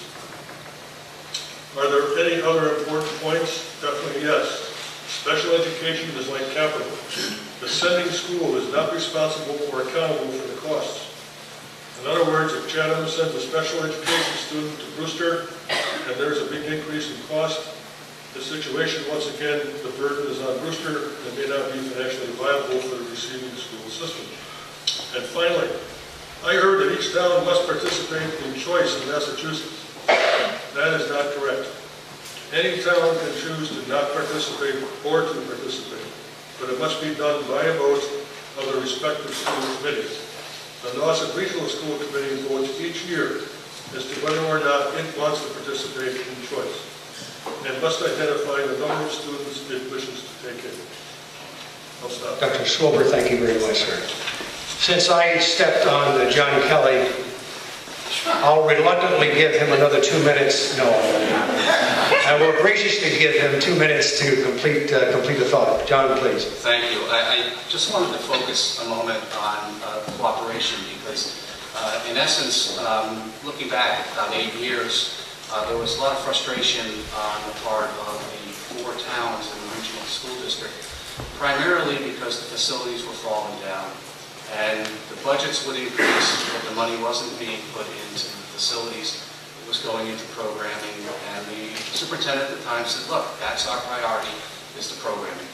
Speaker 8: Are there any other important points? Definitely yes. Special education is like capital. The sending school is not responsible or accountable for the costs. In other words, if Chatham sends a special education student to Brewster and there's a big increase in cost, the situation, once again, the burden is on Brewster and may not be financially viable for the receiving school system. And finally, I heard that each town must participate in choice in Massachusetts. That is not correct. Any town can choose to not participate or to participate, but it must be done by a vote of the respective school committees. The Nauset Regional School Committee votes each year as to whether or not it wants to participate in choice, and must identify the number of students it wishes to take in. I'll stop.
Speaker 3: Dr. Swober, thank you very much, sir. Since I stepped on John Kelly, I'll reluctantly give him another 2 minutes. No. I will graciously give him 2 minutes to complete the thought. John, please.
Speaker 4: Thank you. I just wanted to focus a moment on cooperation because, in essence, looking back about 8 years, there was a lot of frustration on the part of the 4 towns in the regional school district, primarily because the facilities were falling down and the budgets would increase, but the money wasn't being put into the facilities. It was going into programming, and the superintendent at the time said, look, that's our priority, is the programming.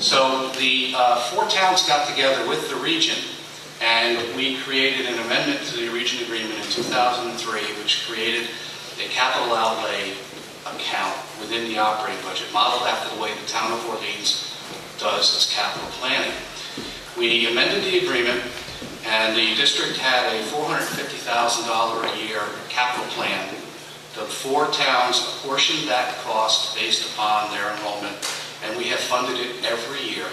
Speaker 4: So the 4 towns got together with the region, and we created an amendment to the region agreement in 2003, which created a capital outlay account within the operating budget, modeled after the way the town of Orleans does its capital planning. We amended the agreement, and the district had a $450,000 a year capital plan. The 4 towns apportioned that cost based upon their enrollment, and we have funded it every year.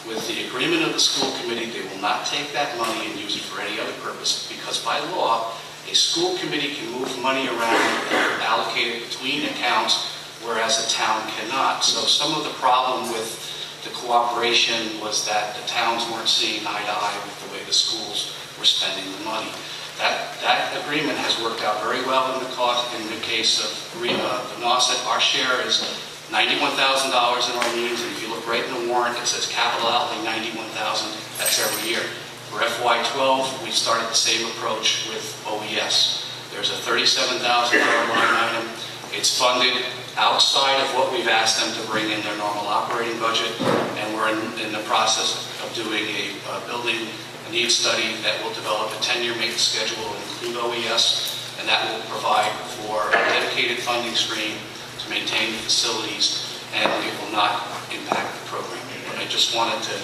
Speaker 4: With the agreement of the school committee, they will not take that money and use it for any other purpose, because by law, a school committee can move money around and allocate it between accounts, whereas a town cannot. So some of the problem with the cooperation was that the towns weren't seeing eye to eye with the way the schools were spending the money. That agreement has worked out very well in the case of the Nauset. Our share is $91,000 in Orleans, and if you look right in the warrant, it says capital outlay $91,000. That's every year. For FY12, we started the same approach with OES. There's a $37,000 line item It's funded outside of what we've asked them to bring in their normal operating budget, and we're in the process of doing a building needs study that will develop a 10-year maintenance schedule and include OES, and that will provide for a dedicated funding stream to maintain the facilities, and it will not impact the program. But I just wanted to,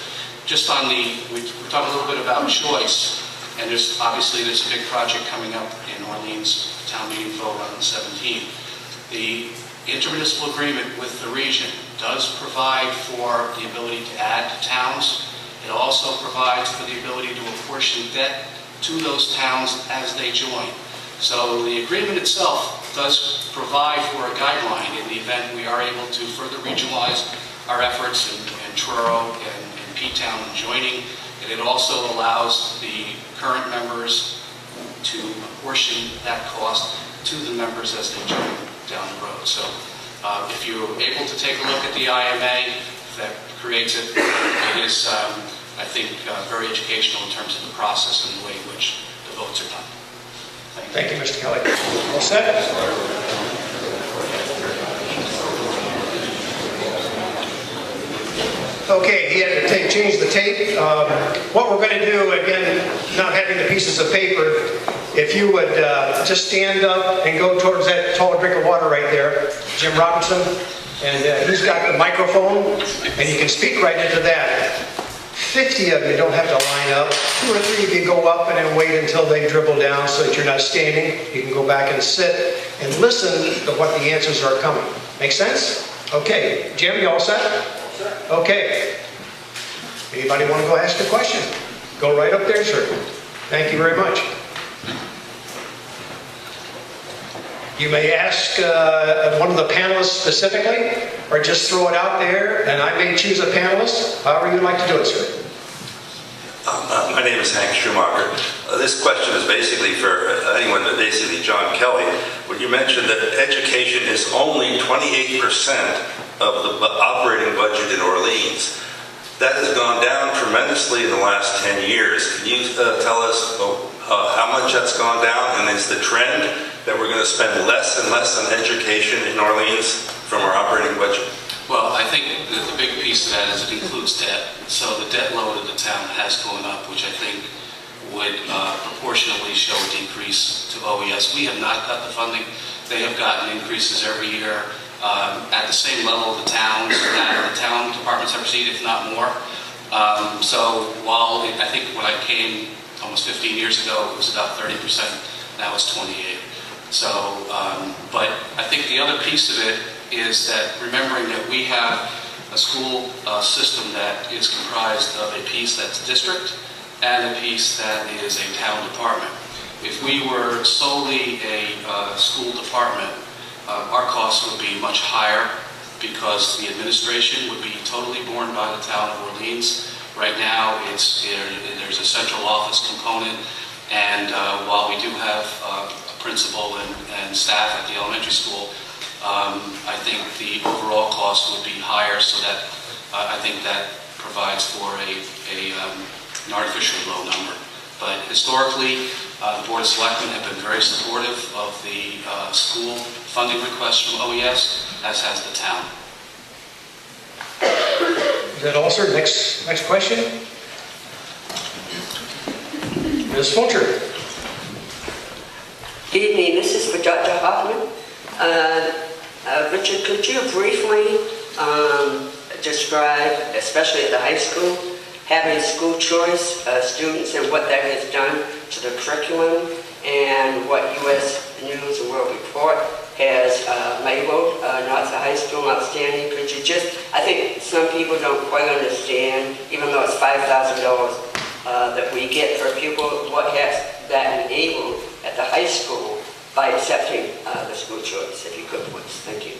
Speaker 4: we're talking a little bit about choice, and obviously there's a big project coming up in Orleans, town meeting vote on the 17th. The intermunicipal agreement with the region does provide for the ability to add to towns. It also provides for the ability to apportion debt to those towns as they join. So the agreement itself does provide for a guideline in the event we are able to further regionalize our efforts in Truro and P-Town joining. And it also allows the current members to apportion that cost to the members as they join down the road. So if you're able to take a look at the IMA that creates it, it is, I think, very educational in terms of the process and the way in which the votes are done.
Speaker 3: Thank you, Mr. Kelly. All set? Okay, he had to change the tape. What we're going to do, again, not having the pieces of paper, if you would just stand up and go towards that tall drink of water right there, Jim Robinson, and he's got the microphone, and you can speak right into that. 50 of you don't have to line up. 2 or 3 of you go up and then wait until they dribble down so that you're not standing. You can go back and sit and listen to what the answers are coming. Make sense? Okay. Jim, you all set? Okay. Anybody want to go ask a question? Go right up there, sir. Thank you very much. You may ask one of the panelists specifically, or just throw it out there, and I may choose a panelist, however you'd like to do it, sir.
Speaker 9: My name is Hank Schumacher. This question is basically for anyone, but basically John Kelly. When you mentioned that education is only 28% of the operating budget in Orleans, that has gone down tremendously in the last 10 years. Can you tell us how much that's gone down, and is the trend that we're going to spend less and less on education in Orleans from our operating budget?
Speaker 4: Well, I think that the big piece of that is it includes debt. So the debt load of the town has gone up, which I think would proportionally show a decrease to OES. We have not cut the funding. They have gotten increases every year at the same level of the towns that the town departments have received, if not more. So while I think when I came almost 15 years ago, it was about 30%. Now it's 28%. So, but I think the other piece of it is that remembering that we have a school system that is comprised of a piece that's district and a piece that is a town department. If we were solely a school department, our costs would be much higher because the administration would be totally borne by the town of Orleans. Right now, there's a central office component, and while we do have a principal and staff at the elementary school, I think the overall cost would be higher, so that I think that provides for an artificially low number. But historically, the Board of Selectmen have been very supportive of the school funding requests from OES, as has the town.
Speaker 3: Is that all, sir? Next question. Ms. Fulcher.
Speaker 10: Good evening. This is for Dr. Hoffman. Richard, could you briefly describe, especially at the high school, having school choice students and what that has done to the curriculum, and what U.S. News and World Report has labeled North High School outstanding? Could you just, I think some people don't quite understand, even though it's $5,000 that we get for pupil, what has that enabled at the high school by accepting the school choice, if you could, please. Thank you.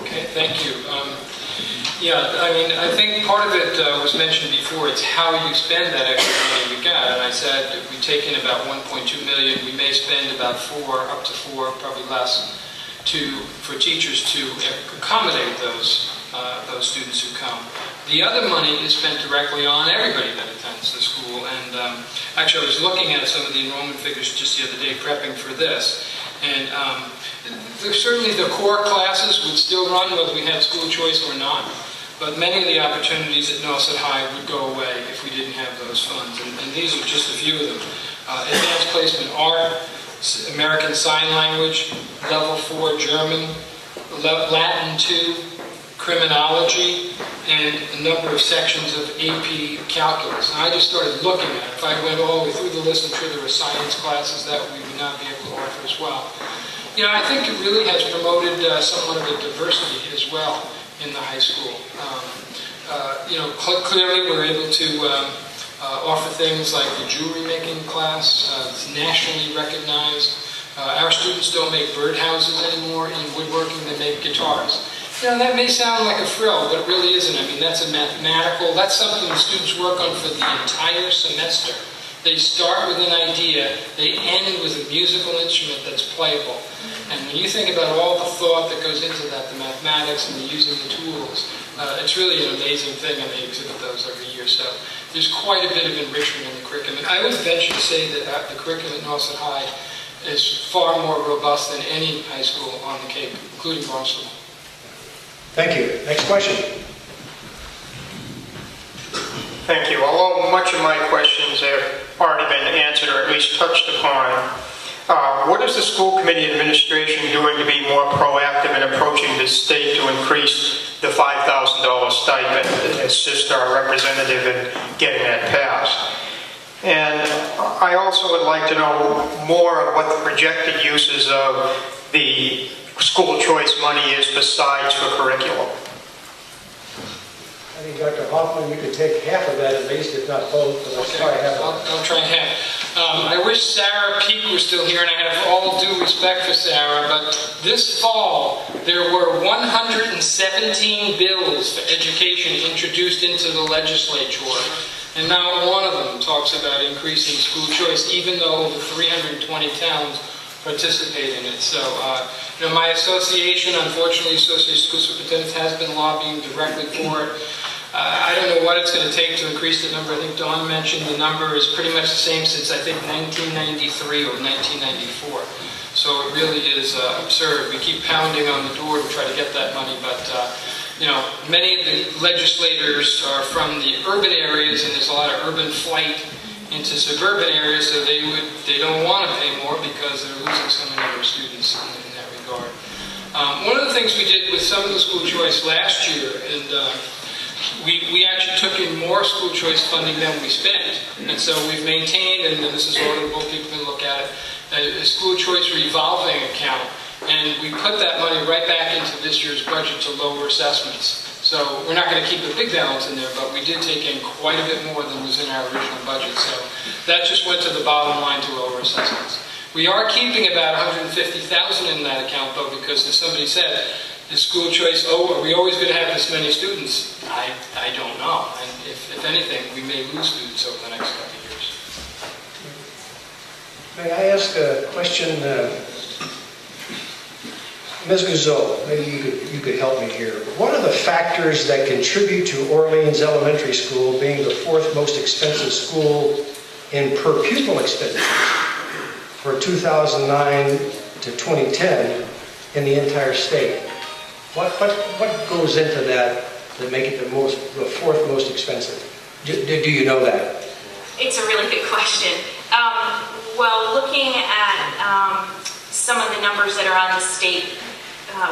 Speaker 5: Okay, thank you. Yeah, I mean, I think part of it was mentioned before. It's how you spend that extra money we got. And I said if we take in about 1.2 million, we may spend about up to 4, probably less, for teachers to accommodate those students who come. The other money is spent directly on everybody that attends the school. And actually, I was looking at some of the enrollment figures just the other day, prepping for this. And certainly the core classes would still run whether we had school choice or not. But many of the opportunities at Nauset High would go away if we didn't have those funds. And these are just a few of them. Advanced placement art, American Sign Language, Level 4 German, Latin 2, Criminology, and a number of sections of AP Calculus. And I just started looking at it. If I went all the way through the list, I'm sure there were science classes that we would not be able to offer as well. You know, I think it really has promoted somewhat of a diversity as well in the high school. You know, clearly we're able to offer things like the jewelry making class. It's nationally recognized. Our students don't make birdhouses anymore in woodworking, they make guitars. You know, that may sound like a frill, but it really isn't. I mean, that's something the students work on for the entire semester. They start with an idea, they end with a musical instrument that's playable. And when you think about all the thought that goes into that, the mathematics and the using the tools, it's really an amazing thing, and they exhibit those every year. So there's quite a bit of enrichment in the curriculum. And I would venture to say that the curriculum at Nauset High is far more robust than any high school on the Cape, including Barnstable.
Speaker 3: Thank you. Next question.
Speaker 11: Thank you. Although much of my questions have already been answered or at least touched upon, what is the school committee administration doing to be more proactive in approaching the state to increase the $5,000 stipend and assist our representative in getting that passed? And I also would like to know more of what the projected uses of the school choice money is besides for curriculum.
Speaker 3: I think Dr. Hoffman, you could take half of that at least, if not both, but let's try half.
Speaker 5: I'll try half. I wish Sarah Peak was still here, and I have all due respect for Sarah, but this fall there were 117 bills for education introduced into the legislature, and not one of them talks about increasing school choice, even though over 320 towns participate in it. So, you know, my association, unfortunately, Association of School Superintendents, has been lobbying directly for it. I don't know what it's going to take to increase the number. I think Dawn mentioned the number is pretty much the same since, I think, 1993 or 1994. So it really is absurd. We keep pounding on the door to try to get that money, but you know, many of the legislators are from the urban areas, and there's a lot of urban flight into suburban areas, so they don't want to pay more because they're losing so many of their students in that regard. One of the things we did with some of the school choice last year, and we actually took in more school choice funding than we spent, and so we've maintained, and this is auditable, people can look at it, a school choice revolving account, and we put that money right back into this year's budget to lower assessments. So we're not going to keep a big balance in there, but we did take in quite a bit more than was in our original budget. So that just went to the bottom line to lower assessments. We are keeping about $150,000 in that account, though, because as somebody said, the school choice, are we always going to have this many students? I don't know. And if anything, we may lose students over the next couple of years.
Speaker 3: May I ask a question? Ms. Guzzo, maybe you could help me here. What are the factors that contribute to Orleans Elementary School being the fourth most expensive school in per pupil expenditures for 2009 to 2010 in the entire state? What goes into that make it the fourth most expensive? Do you know that?
Speaker 6: It's a really good question. Well, looking at some of the numbers that are on the state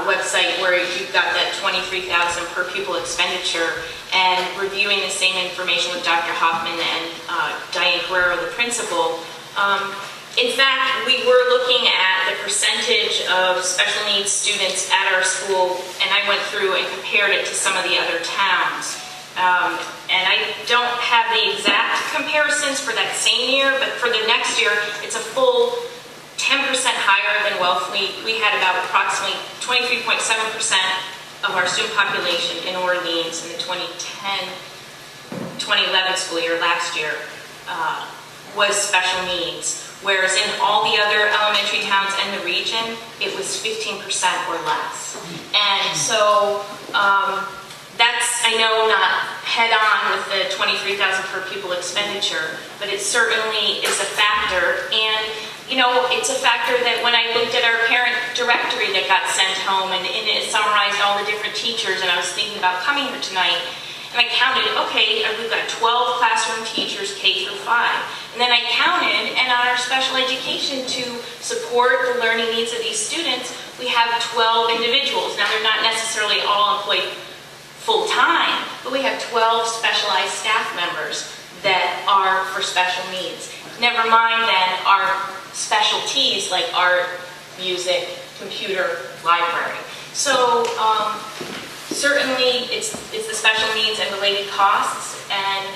Speaker 6: website where you've got that $23,000 per pupil expenditure, and reviewing the same information with Dr. Hoffman and Diane Guerrero, the principal. In fact, we were looking at the percentage of special needs students at our school, and I went through and compared it to some of the other towns. And I don't have the exact comparisons for that same year, but for the next year, it's a full 10% higher than Wellfleet. We had about approximately 23.7% of our student population in Orleans in the 2010-2011 school year last year was special needs, whereas in all the other elementary towns in the region, it was 15% or less. And so that's, I know, not head-on with the $23,000 per pupil expenditure, but it certainly is a factor. And You know, it's a factor that when I looked at our parent directory that got sent home and it summarized all the different teachers, and I was thinking about coming here tonight, and I counted, okay, we've got 12 classroom teachers K through 5. And then I counted, and on our special education to support the learning needs of these students, we have 12 individuals. Now, they're not necessarily all employed full-time, but we have 12 specialized staff members that are for special needs. Never mind then our specialties like art, music, computer, library. So certainly it's the special needs and related costs, and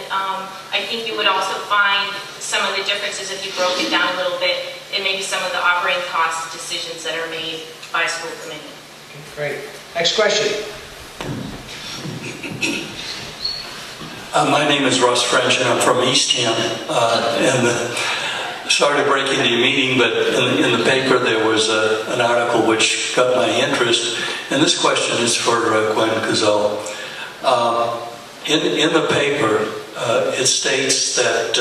Speaker 6: I think you would also find some of the differences if you broke it down a little bit in maybe some of the operating cost decisions that are made by school committee.
Speaker 3: Great. Next question.
Speaker 12: My name is Russ French, and I'm from Eastham. Sorry to break into your meeting, but in the paper there was an article which got my interest, and this question is for Gwen Gazelle. In the paper, it states that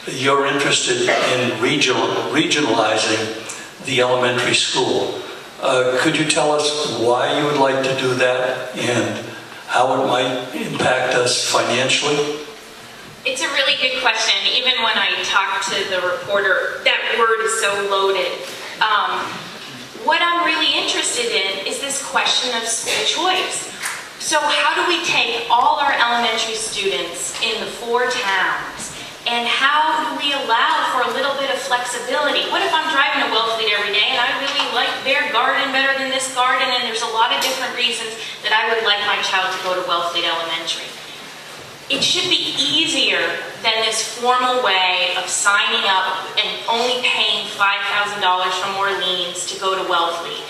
Speaker 12: you're interested in regionalizing the elementary school. Could you tell us why you would like to do that and how it might impact us financially?
Speaker 6: It's a really good question. Even when I talked to the reporter, that word is so loaded. What I'm really interested in is this question of school choice. So how do we take all our elementary students in the 4 towns, and how do we allow for a little bit of flexibility? What if I'm driving to Wellfleet every day and I really like their garden better than this garden, and there's a lot of different reasons that I would like my child to go to Wellfleet Elementary? It should be easier than this formal way of signing up and only paying $5,000 from Orleans to go to Wellfleet.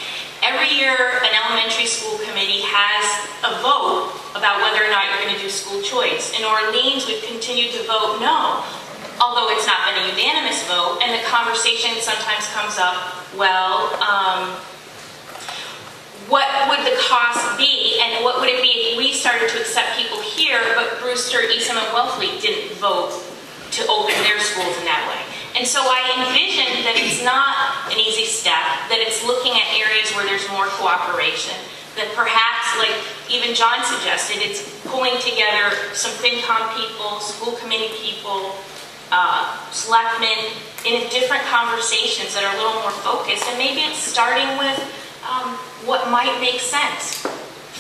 Speaker 6: Every year, an elementary school committee has a vote about whether or not you're going to do school choice. In Orleans, we've continued to vote no, although it's not been a unanimous vote, and the conversation sometimes comes up, well, what would the cost be, and what would it be if we started to accept people here, but Brewster, Eastham, and Wellfleet didn't vote to open their schools in that way? And so I envision that it's not an easy step, that it's looking at areas where there's more cooperation, that perhaps, like even John suggested, it's pulling together some FinCom people, school committee people, selectmen, in different conversations that are a little more focused, and maybe it's starting with what might make sense.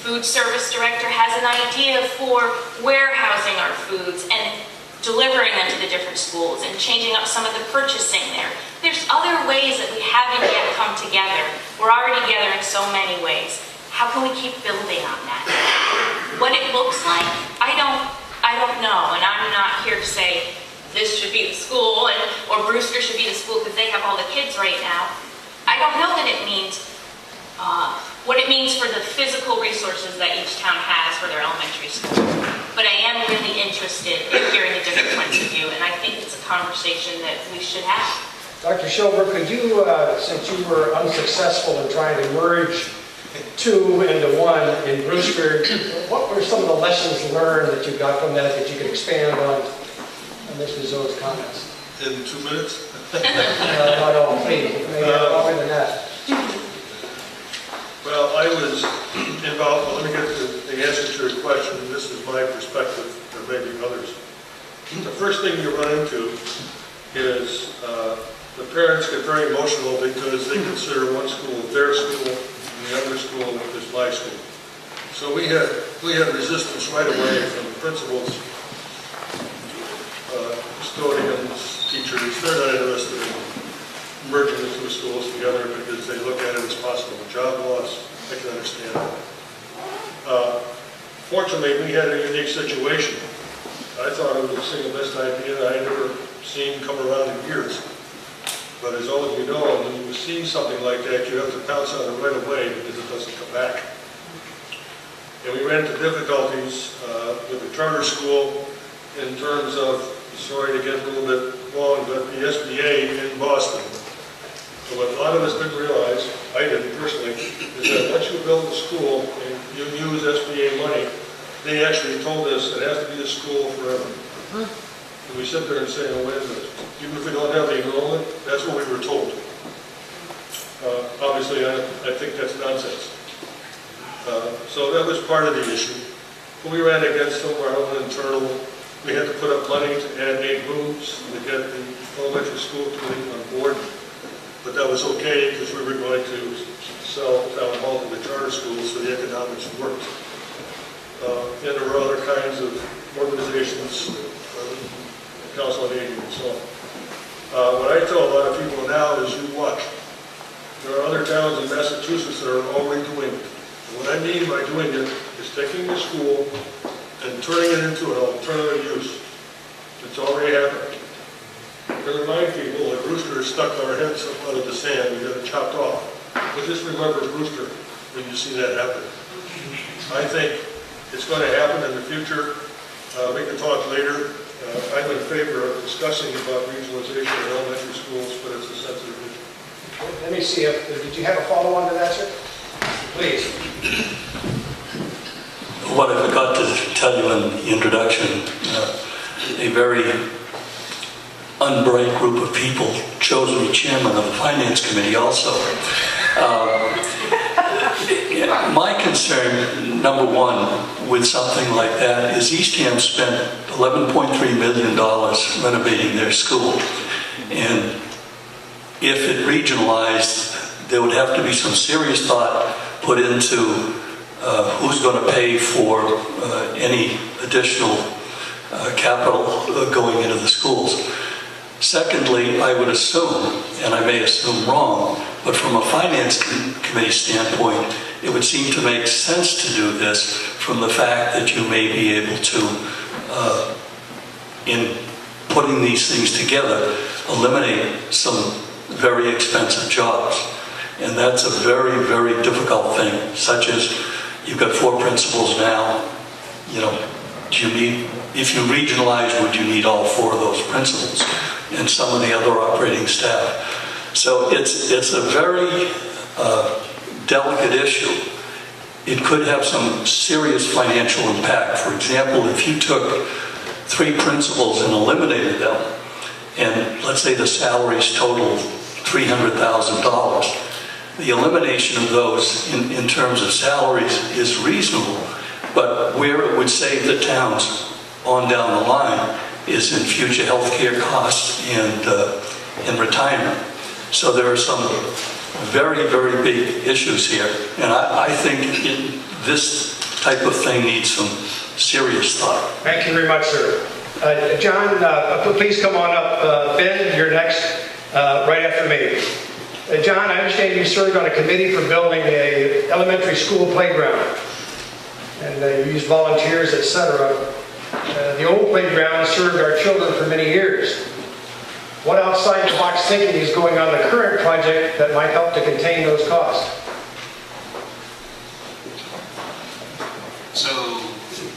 Speaker 6: Food service director has an idea for warehousing our foods and delivering them to the different schools and changing up some of the purchasing there. There's other ways that we haven't yet come together. We're already together in so many ways. How can we keep building on that? What it looks like, I don't know, and I'm not here to say this should be the school or Brewster should be the school because they have all the kids right now. I don't know that it means what it means for the physical resources that each town has for their elementary school. But I am really interested in hearing the different points of view, and I think it's a conversation that we should have.
Speaker 3: Dr. Schilber, could you, since you were unsuccessful in trying to merge 2 into 1 in Brewster, what were some of the lessons learned that you got from that you could expand on Mr. Zoe's comments?
Speaker 8: In 2 minutes?
Speaker 3: No, please, maybe longer than that.
Speaker 8: Well, I was involved, well, let me get to the answer to your question. This is my perspective, there may be others. The first thing you run into is the parents get very emotional because they consider one school their school and the other school is my school. So we had resistance right away from the principals, custodians, teachers. They're not interested in merging the 2 schools together because they look at it as possible job loss. I can understand that. Fortunately, we had a unique situation. I thought it was the single best idea that I had ever seen come around in years. But as all of you know, when you see something like that, you have to pounce on it right away because it doesn't come back. And we ran into difficulties with the charter school in terms of, sorry to get a little bit long, but the SBA in Boston. So what a lot of us didn't realize, I didn't personally, is that once you build a school and you use SBA money, they actually told us it has to be a school forever. And we sit there and say, oh, wait a minute, even if we don't have the enrollment, that's what we were told. Obviously, I think that's nonsense. So that was part of the issue. When we ran against them, our own internal, we had to put up money to add 8 rooms to get the elementary school committee on board. But that was okay because we were going to sell Town Hall to the charter schools, so the economics worked. And there were other kinds of organizations, Council on Aging and so on. What I tell a lot of people now is you watch. There are other towns in Massachusetts that are already doing it. And what I mean by doing it is taking the school and turning it into an alternative use. It's already happening. To remind people that Brewster stuck our heads up out of the sand, we got it chopped off. But just remember Brewster when you see that happen. I think it's going to happen in the future. We can talk later. I'm in favor of discussing about regionalization in elementary schools, but it's a sensitive issue.
Speaker 3: Let me see if, did you have a follow-on to that, sir? Please.
Speaker 12: What I forgot to tell you in the introduction, a very unbright group of people chose me chairman of the Finance Committee also. My concern, number one, with something like that is Eastham spent $11.3 million renovating their school. And if it regionalized, there would have to be some serious thought put into who's going to pay for any additional capital going into the schools. Secondly, I would assume, and I may assume wrong, but from a finance committee standpoint, it would seem to make sense to do this from the fact that you may be able to, in putting these things together, eliminate some very expensive jobs. And that's a very, very difficult thing, such as you've got 4 principals now. You know, do you need, if you regionalize, would you need all 4 of those principals and some of the other operating staff? So it's a very delicate issue. It could have some serious financial impact. For example, if you took 3 principals and eliminated them, and let's say the salaries total $300,000, the elimination of those in terms of salaries is reasonable, but where it would save the towns on down the line is in future health care costs and in retirement. So there are some very, very big issues here, and I think this type of thing needs some serious thought.
Speaker 3: Thank you very much, sir. John, please come on up. Ben, you're next, right after me. John, I understand you served on a committee for building a elementary school playground, and you used volunteers, etc. The old playground served our children for many years. What outside-the-box thinking is going on the current project that might help to contain those costs?
Speaker 7: So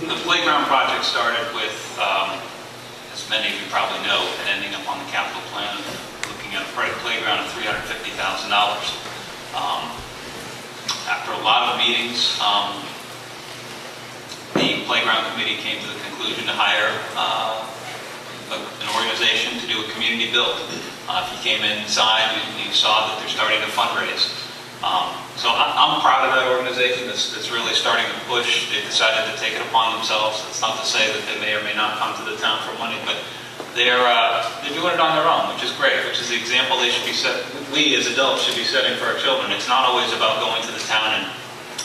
Speaker 7: the playground project started with, as many of you probably know, ending up on the capital plan, looking at a playground of $350,000. After a lot of meetings, the playground committee came to the conclusion to hire an organization to do a community build. If you came inside, you saw that they're starting to fundraise. So I'm proud of that organization that's really starting to push. They decided to take it upon themselves. It's not to say that they may or may not come to the town for money, but they're doing it on their own, which is great, which is the example they should be set. We as adults should be setting for our children. It's not always about going to the town and,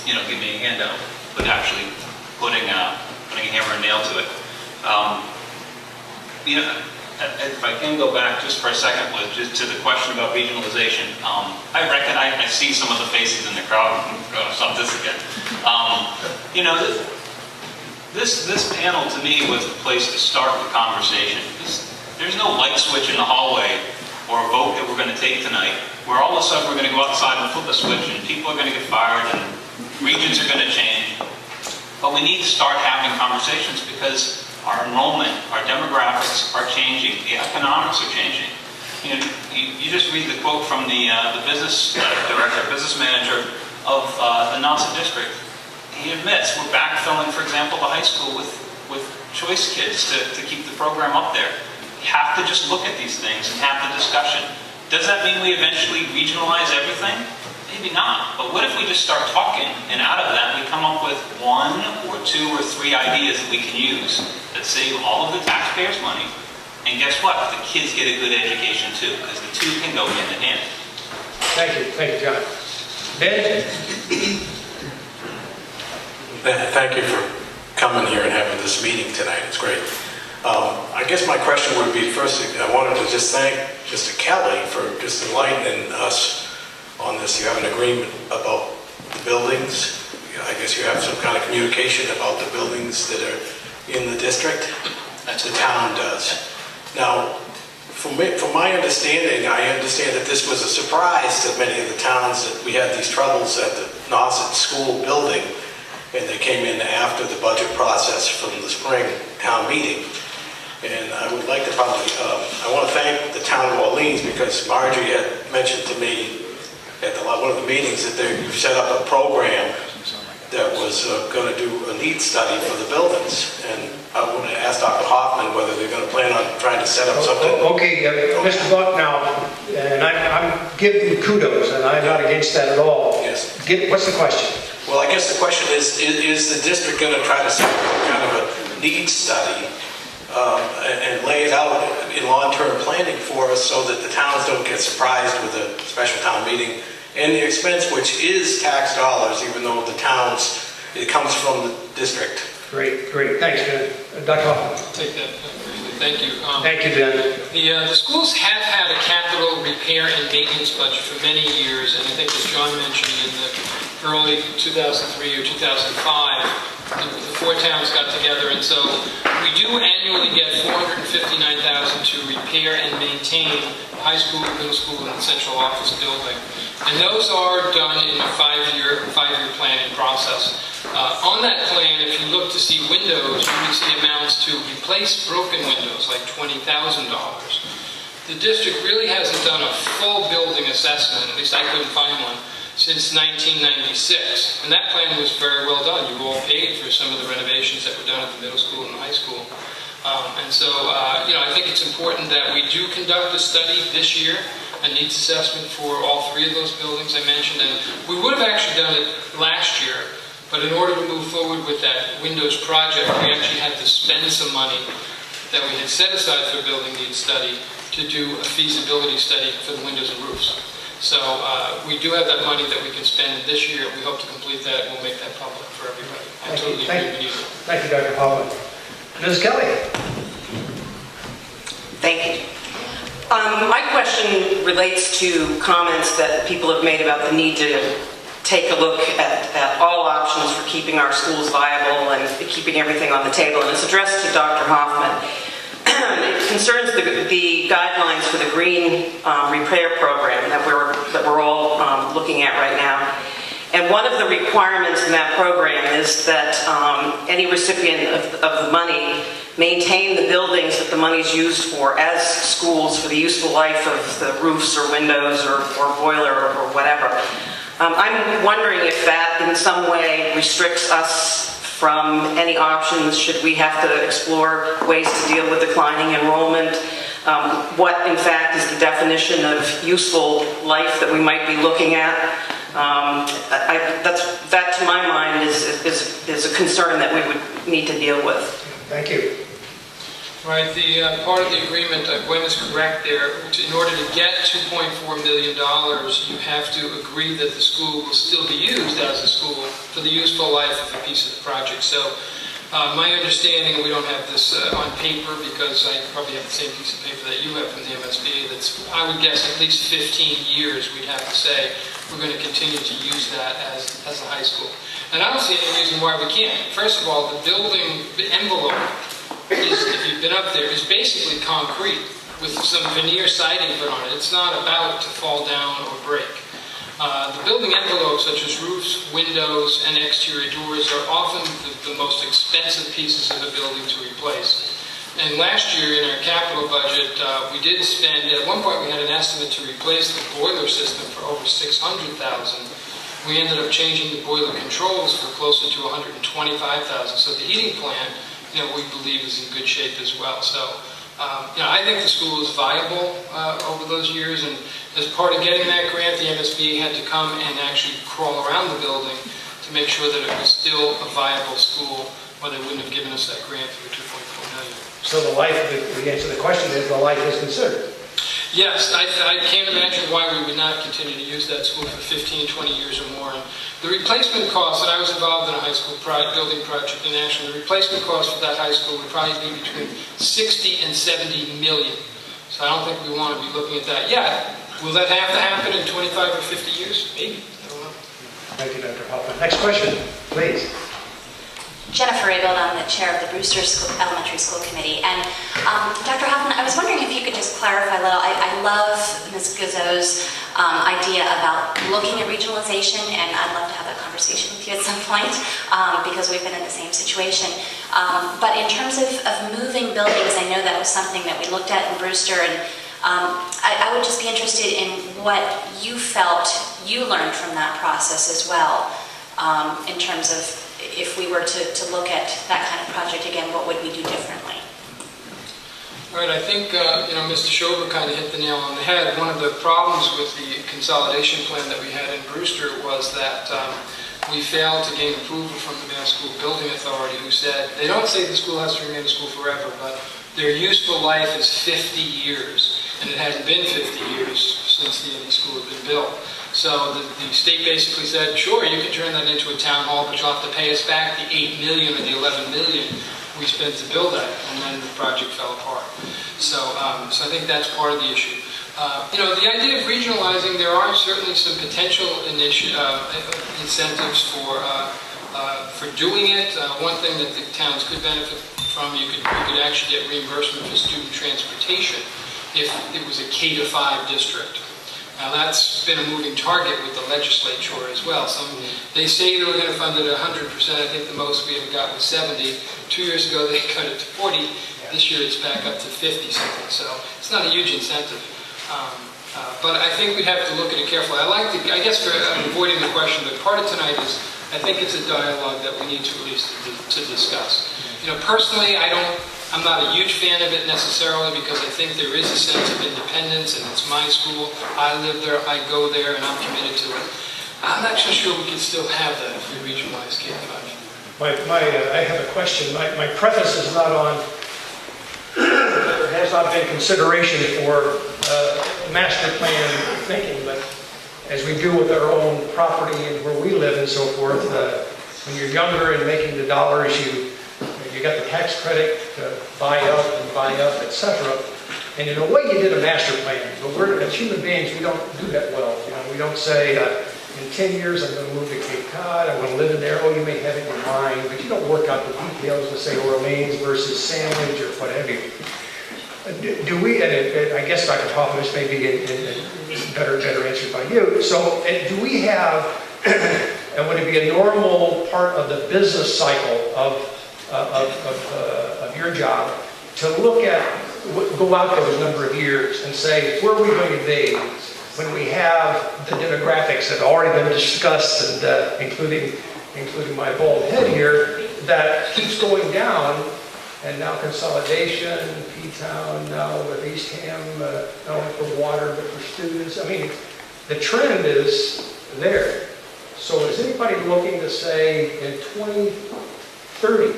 Speaker 7: you know, giving a handout, but actually putting a hammer and nail to it. You know, if I can go back just for a second with just to the question about regionalization, I reckon I see some of the faces in the crowd. Stop this again. You know, this panel to me was the place to start the conversation. There's no light switch in the hallway or a vote that we're going to take tonight where all of a sudden we're going to go outside and flip a switch and people are going to get fired and regions are going to change. But we need to start having conversations because our enrollment, our demographics are changing, the economics are changing. You know, you just read the quote from the business director, business manager of the Nauset district. He admits we're backfilling, for example, the high school with choice kids to keep the program up there. have to just look at these things and have the discussion. Does that mean we eventually regionalize everything? Maybe not. But what if we just start talking, and out of that we come up with 1 or 2 or 3 ideas that we can use that save all of the taxpayers' money? And guess what? The kids get a good education too, because the two can go hand in hand.
Speaker 3: Thank you, John. Ben?
Speaker 13: Thank you for coming here and having this meeting tonight. It's great. I guess my question would be, first, I wanted to just thank Mr. Kelly for just enlightening us on this. You have an agreement about the buildings. I guess you have some kind of communication about the buildings that are in the district.
Speaker 4: That's
Speaker 13: the
Speaker 4: correct.
Speaker 13: town does. Now, from my understanding, I understand that this was a surprise to many of the towns that we had these troubles at the Nauset School building, and they came in after the budget process from the spring town meeting. And I would like to probably, I want to thank the town of Orleans, because Marjorie had mentioned to me at one of the meetings that you set up a program that was going to do a needs study for the buildings. And I want to ask Dr. Hoffman whether they're going to plan on trying to set up something.
Speaker 3: Okay, Mr. Buck, now, and I'm giving you kudos, and I'm not against that at all.
Speaker 13: Yes.
Speaker 3: What's the question?
Speaker 13: Well, I guess the question is the district going to try to set up kind of a needs study and lay it out in long-term planning for us so that the towns don't get surprised with a special town meeting and the expense, which is tax dollars, even though the towns, it comes from the district.
Speaker 3: Great. Thanks, Ben. Dr. Hoffman.
Speaker 5: I'll take that briefly. Thank you.
Speaker 3: Thank you, Ben.
Speaker 5: The schools have had a capital repair and maintenance budget for many years, and I think as John mentioned in the early 2003 or 2005, the 4 towns got together, and so we do annually get $459,000 to repair and maintain high school, middle school, and central office building. And those are done in a five-year planning process. On that plan, if you look to see windows, you would see amounts to replace broken windows, like $20,000. The district really hasn't done a full building assessment, at least I couldn't find one, since 1996. And that plan was very well done. You all paid for some of the renovations that were done at the middle school and the high school. I think it's important that we do conduct a study this year, a needs assessment for all 3 of those buildings I mentioned. And we would have actually done it last year, but in order to move forward with that Windows project, we actually had to spend some money that we had set aside for a building needs study to do a feasibility study for the windows and roofs. So we do have that money that we can spend this year. We hope to complete that. We'll make that public for everybody. I totally agree with you.
Speaker 3: Thank you, Dr. Hoffman. Ms. Kelly.
Speaker 10: Thank you. My question relates to comments that people have made about the need to take a look at all options for keeping our schools viable and keeping everything on the table. And it's addressed to Dr. Hoffman. It concerns the guidelines for the green repair program that we're all looking at right now. And one of the requirements in that program is that any recipient of the money maintain the buildings that the money is used for as schools for the useful life of the roofs or windows or boiler or whatever. I'm wondering if that in some way restricts us from any options should we have to explore ways to deal with declining enrollment. What in fact is the definition of useful life that we might be looking at? That to my mind is a concern that we would need to deal with.
Speaker 3: Thank you.
Speaker 5: Right, the part of the agreement, Gwen is correct there. In order to get $2.4 million, you have to agree that the school will still be used as a school for the useful life of a piece of the project. So my understanding, we don't have this on paper because I probably have the same piece of paper that you have from the MSBA, that's, I would guess, at least 15 years we'd have to say we're going to continue to use that as a high school. And I don't see any reason why we can't. First of all, the building, the envelope, if you've been up there, is basically concrete with some veneer siding put on it. It's not about to fall down or break. The building envelopes, such as roofs, windows, and exterior doors, are often the most expensive pieces of a building to replace. And last year in our capital budget, we did spend, at one point we had an estimate to replace the boiler system for over $600,000. We ended up changing the boiler controls for closer to $125,000. So the heating plant, we believe is in good shape as well. So I think the school is viable over those years, and as part of getting that grant, the MSBA had to come and actually crawl around the building to make sure that it was still a viable school, or they wouldn't have given us that grant for the $2.4 million.
Speaker 3: So the answer to the question is the life is considered.
Speaker 5: Yes, I can't imagine why we would not continue to use that school for 15, 20 years or more. And the replacement cost, and I was involved in a high school building project in Ashland, the replacement cost for that high school would probably be between 60 and 70 million. So I don't think we want to be looking at that yet. Will that have to happen in 25 or 50 years? Maybe. I don't know.
Speaker 3: Thank you, Dr. Hoffman. Next question, please.
Speaker 14: Jennifer Abel, I'm the chair of the Brewster Elementary School Committee. And Dr. Hoffman, I was wondering if you could just clarify a little. I love Ms. Guzzo's idea about looking at regionalization, and I'd love to have that conversation with you at some point because we've been in the same situation. But in terms of moving buildings, I know that was something that we looked at in Brewster, and I would just be interested in what you felt you learned from that process as well, in terms of if we were to look at that kind of project again, what would we do differently?
Speaker 5: All right, I think Mr. Schober kind of hit the nail on the head. One of the problems with the consolidation plan that we had in Brewster was that we failed to gain approval from the Mass School Building Authority, who said, they don't say the school has to remain a school forever, but their useful life is 50 years, and it hasn't been 50 years since the school had been built. So the state basically said, sure, you can turn that into a town hall, but you'll have to pay us back the $8 million or the $11 million we spent to build that, and then the project fell apart. So I think that's part of the issue. The idea of regionalizing, there are certainly some potential incentives for doing it. One thing that the towns could benefit from, you could actually get reimbursement for student transportation if it was a K-5 district. Now that's been a moving target with the legislature as well. They say they were going to fund it 100%. I think the most we ever got was 70. 2 years ago they cut it to 40. This year it's back up to 50 something. So it's not a huge incentive. But I think we'd have to look at it carefully. I guess I'm avoiding the question, but part of tonight is I think it's a dialogue that we need to at least to discuss. Personally, I'm not a huge fan of it necessarily because I think there is a sense of independence and it's my school. I live there, I go there, and I'm committed to it. I'm not so sure we can still have that if we regionalize K-5.
Speaker 3: I have a question. My preface is not on, there has not been consideration for master plan thinking, but as we do with our own property and where we live and so forth, when you're younger and making the dollars, you got the tax credit to buy up, etc. And in a way, you did a master plan. But as human beings, we don't do that well. We don't say, in 10 years, I'm going to move to Cape Cod. I'm going to live in there. Oh, you may have it in your mind, but you don't work out the details to say Orleans versus Sandwich or what have you. Do we? And I guess Dr. Hoffman, this may be better answered by you. So, do we have? And would it be a normal part of the business cycle of your job to look at, go out there a number of years and say, where are we going to be when we have the demographics that have already been discussed, and including my bald head here, that keeps going down, and now consolidation, P-Town, now with Eastham, not only for water but for students. I mean, the trend is there. So is anybody looking to say in 2030,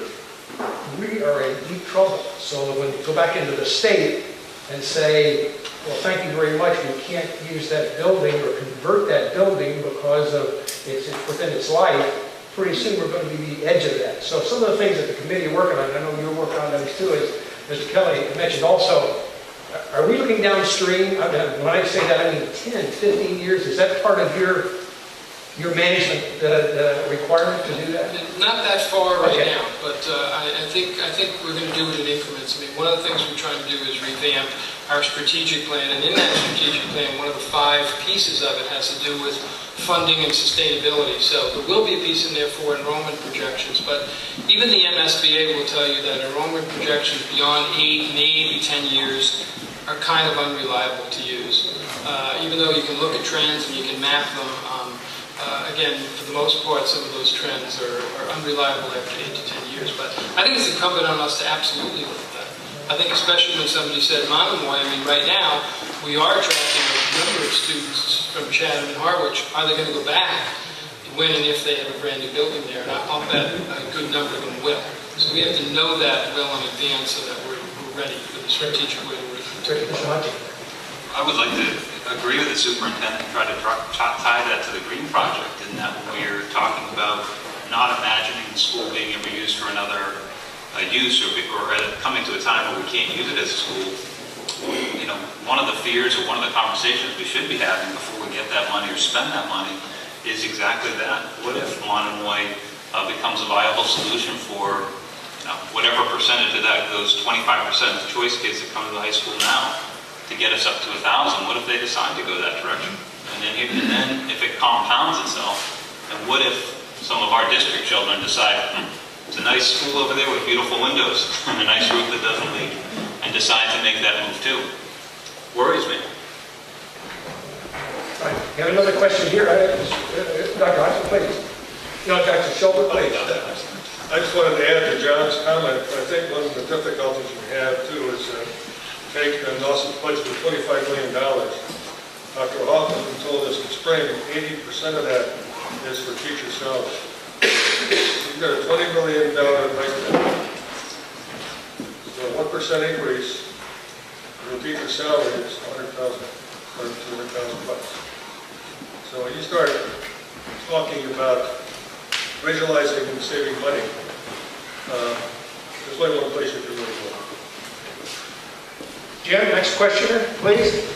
Speaker 3: we are in deep trouble? So when we go back into the state and say, well, thank you very much, we can't use that building or convert that building because of it's within its life, pretty soon we're going to be the edge of that. So some of the things that the committee are working on, I know you're working on those too, as Mr. Kelly mentioned also, are we looking downstream? When I say that, I mean 10, 15 years. Is that part of your management requirement to do that?
Speaker 5: Not that far right now, but I think we're going to do it in increments. I mean, one of the things we're trying to do is revamp our strategic plan, and in that strategic plan, one of the 5 pieces of it has to do with funding and sustainability. So there will be a piece in there for enrollment projections, but even the MSBA will tell you that enrollment projections beyond 8, maybe 10 years are kind of unreliable to use. Even though you can look at trends and you can map them, again, for the most part, some of those trends are unreliable after 8 to 10 years. But I think it's incumbent on us to absolutely look at that. I think especially when somebody said Monomoy, I mean, right now, we are attracting a number of students from Chatham and Harwich. Are they going to go back when and if they have a brand new building there? And I'll bet a good number of them will. So we have to know that well in advance so that we're ready for the strategic way to work.
Speaker 7: I would like to agree with the superintendent and try to tie that to the green project, in that when we're talking about not imagining the school being ever used for another use or coming to a time where we can't use it as a school, you know, one of the fears or one of the conversations we should be having before we get that money or spend that money is exactly that. What if Monomoy becomes a viable solution for whatever percentage of that, those 25% of the choice kids that come to the high school now, to get us up to 1,000, what if they decide to go that direction? And then if it compounds itself, and what if some of our district children decide, it's a nice school over there with beautiful windows and a nice roof that doesn't leak, and decide to make that move too? Worries me.
Speaker 3: Right. You have another question here, Dr. Hodgson, please. No, Dr. Schulman, please.
Speaker 8: I just wanted to add to John's comment. I think one of the difficulties we have too is take an Nauset budget of $25 million. Dr. Hoffman told us in spring 80% of that is for teacher salaries. You've got a $20 million budget. So 1% increase in the teacher salary is $100,000 or $200,000 bucks. So when you start talking about visualizing and saving money, there's only one place you can really go.
Speaker 3: Jim, next questioner, please.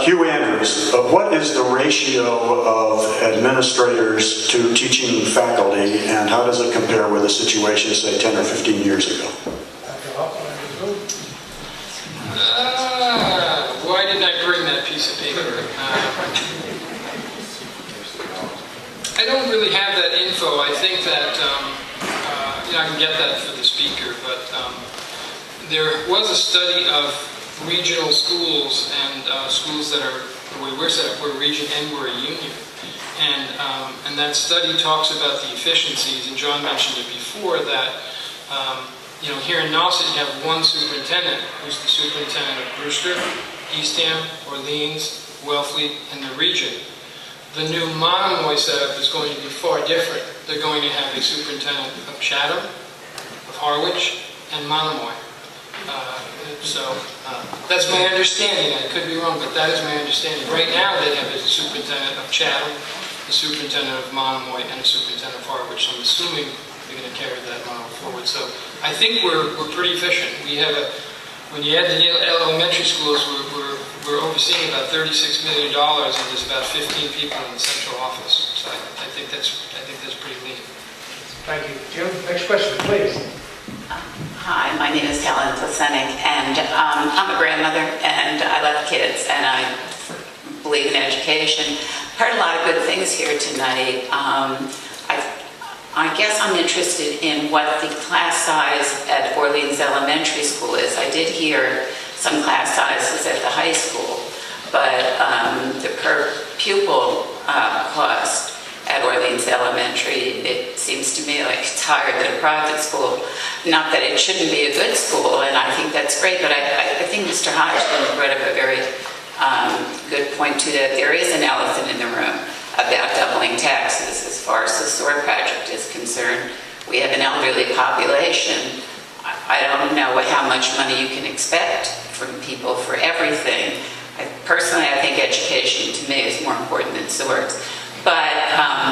Speaker 15: Hugh Andrews, what is the ratio of administrators to teaching faculty, and how does it compare with the situation, say, 10 or 15 years ago?
Speaker 5: Why didn't I bring that piece of paper? I don't really have that info. I think that, I can get that for the speaker, but there was a study of regional schools and schools that are, the way we're set up, we're a region and we're a union. And that study talks about the efficiencies, and John mentioned it before that, here in Nauset you have one superintendent, who's the superintendent of Brewster, Eastham, Orleans, Wellfleet, and the region. The new Monomoy setup is going to be far different. They're going to have a superintendent of Chatham, of Harwich, and Monomoy. That's my understanding. I could be wrong, but that is my understanding. Right now, they have a superintendent of Chatham, a superintendent of Monomoy, and a superintendent of Harwich. So I'm assuming they're going to carry that model forward. So I think we're pretty efficient. We have when you add the elementary schools, we're overseeing about $36 million, and there's about 15 people in the central office. So I think that's pretty lean.
Speaker 3: Thank you, Jim. Next question, please.
Speaker 16: Hi, my name is Helen Placenik, and I'm a grandmother, and I love kids, and I believe in education. Heard a lot of good things here tonight. I guess I'm interested in what the class size at Orleans Elementary School is. I did hear some class sizes at the high school, but the per pupil cost at Orleans Elementary, it seems to me like it's higher than a private school. Not that it shouldn't be a good school, and I think that's great, but I think Mr. Hodgson brought up a very good point too, that there is an elephant in the room about doubling taxes as far as the SOAR project is concerned. We have an elderly population. I don't know how much money you can expect from people for everything. Personally, I think education to me is more important than SOARs. But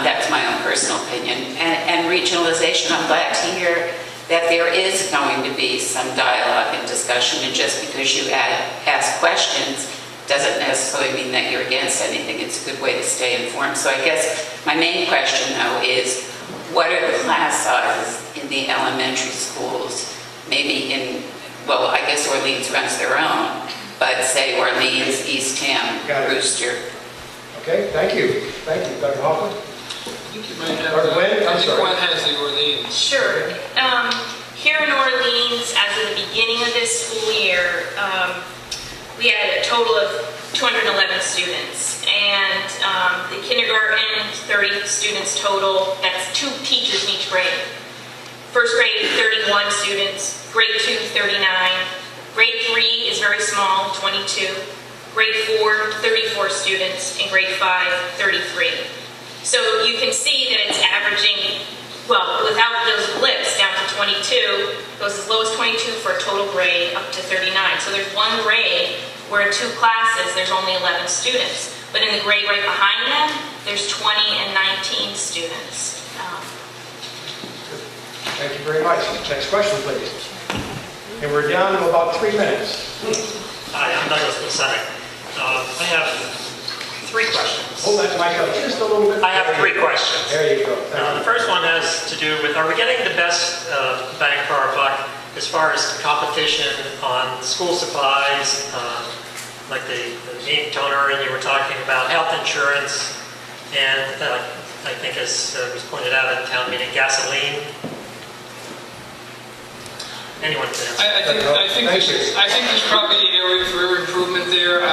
Speaker 16: that's my own personal opinion. And regionalization, I'm glad to hear that there is going to be some dialogue and discussion, and just because you ask questions doesn't necessarily mean that you're against anything. It's a good way to stay informed. So I guess my main question, though, is what are the class sizes in the elementary schools? Maybe I guess Orleans runs their own, but say Orleans, Eastham, Brewster.
Speaker 3: Okay, thank you. Thank you, Dr. Hoffman.
Speaker 5: I think you might have Gwen has the Orleans.
Speaker 6: Sure. Here in Orleans, as of the beginning of this school year, we had a total of 211 students. And the kindergarten, 30 students total. That's 2 teachers in each grade. First grade, 31 students. Grade 2, 39. Grade 3 is very small, 22. Grade 4, 34 students. And grade 5, 33. So you can see that it's averaging, well, without those blips, down to 22, goes as low as 22 for a total grade up to 39. So there's one grade where in 2 classes there's only 11 students. But in the grade right behind them, there's 20 and 19 students.
Speaker 3: Thank you very much. Next question, please. And we're down to about 3 minutes.
Speaker 17: Hi, I'm Douglas Masonic. I have 3 questions.
Speaker 3: Hold that mic up just a little bit.
Speaker 17: I have 3 questions.
Speaker 3: There you go.
Speaker 17: The first one has to do with, are we getting the best bang for our buck as far as competition on school supplies, like the ink toner, and you were talking about health insurance, and I think as was pointed out at the town meeting, gasoline? Anyone can answer.
Speaker 5: I think there's probably an area for improvement there.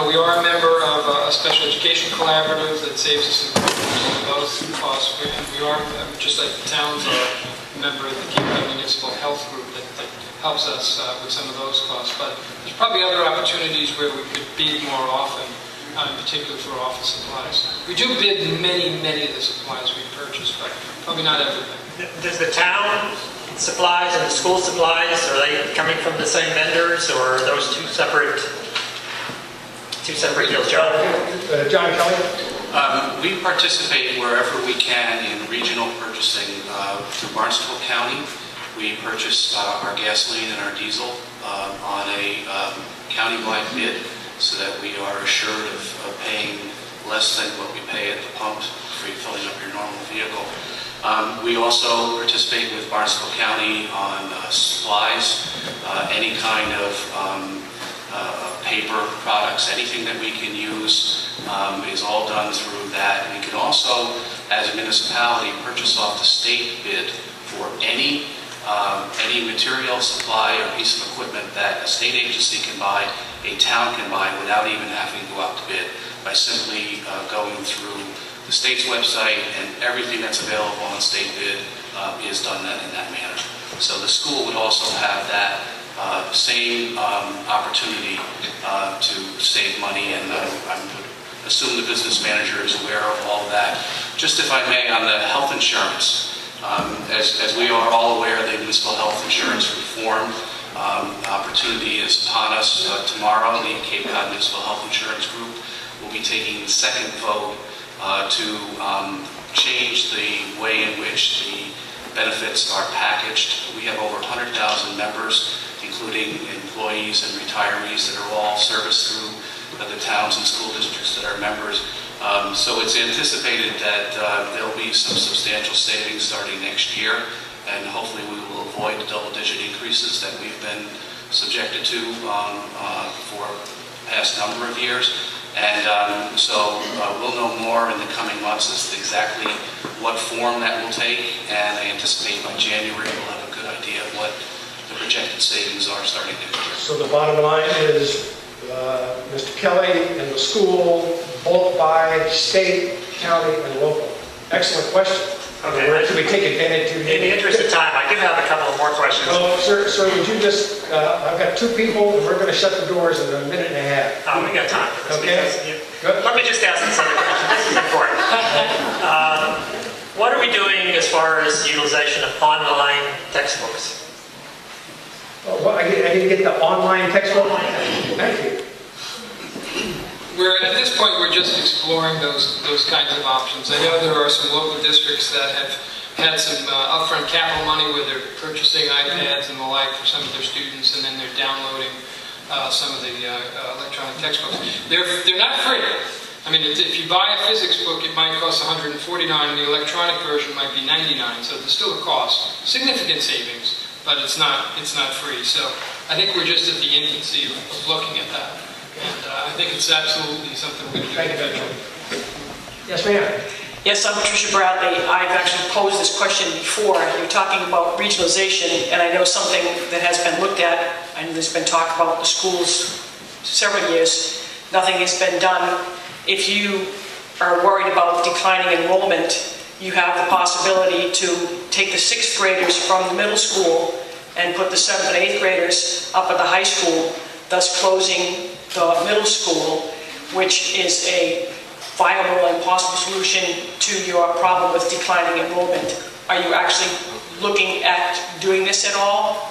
Speaker 5: We are a member of a special education collaborative that saves us some of those costs. We are, just like the towns, a member of the Cape Cod Municipal Health Group that helps us with some of those costs. But there's probably other opportunities where we could bid more often, in particular for office supplies. We do bid many of the supplies we purchase, but probably not everything.
Speaker 17: Does the town supplies and the school supplies, are they coming from the same vendors, or are those two separate deals?
Speaker 3: John Kelly?
Speaker 4: We participate wherever we can in regional purchasing through Barnstable County. We purchase our gasoline and our diesel on a county-wide bid so that we are assured of paying less than what we pay at the pump for filling up your normal vehicle. We also participate with Barnstable County on supplies, any kind of paper products, anything that we can use is all done through that. We can also, as a municipality, purchase off the state bid for any material, supply, or piece of equipment that a state agency can buy, a town can buy, without even having to go out to bid, by simply going through the state's website, and everything that's available on state bid is done in that manner. So the school would also have that same opportunity to save money, and I would assume the business manager is aware of all that. Just if I may, on the health insurance, as we are all aware, the municipal health insurance reform opportunity is upon us. Tomorrow, the Cape Cod Municipal Health Insurance Group will be taking the second vote to change the way in which the benefits are packaged. We have over 100,000 members, including employees and retirees that are all serviced through the towns and school districts that are members. So it's anticipated that there'll be some substantial savings starting next year, and hopefully we will avoid the double-digit increases that we've been subjected to for the past number of years. And so we'll know more in the coming months as to exactly what form that will take, and I anticipate by January we'll have a good idea of what the projected savings are starting next year.
Speaker 3: So the bottom line is Mr. Kelly and the school both buy state, county, and local. Excellent question.
Speaker 17: Okay.
Speaker 3: Where can we take advantage of?
Speaker 17: In the interest of time, I do have a couple of more questions.
Speaker 3: Oh, sir, would you just, I've got 2 people, and we're going to shut the doors in a minute and a half.
Speaker 17: Oh, we got time for this.
Speaker 3: Okay.
Speaker 17: Good. Let me just ask this other question. This is important. What are we doing as far as utilization of online textbooks?
Speaker 3: Oh, I didn't get the online textbook? Thank you.
Speaker 5: At this point, we're just exploring those kinds of options. I know there are some local districts that have had some upfront capital money where they're purchasing iPads and the like for some of their students, and then they're downloading some of the electronic textbooks. They're not free. I mean, if you buy a physics book, it might cost $149, and the electronic version might be $99. So there's still a cost, significant savings, but it's not free. So I think we're just at the infancy of looking at that. And I think it's absolutely something we're going to do eventually.
Speaker 3: Yes, ma'am.
Speaker 18: Yes, I'm Patricia Bradley. I've actually posed this question before. You're talking about regionalization, and I know something that has been looked at, and there's been talk about the schools several years. Nothing has been done. If you are worried about declining enrollment, you have the possibility to take the 6th graders from the middle school and put the 7th and 8th graders up at the high school, thus closing the middle school, which is a viable and possible solution to your problem with declining enrollment. Are you actually looking at doing this at all?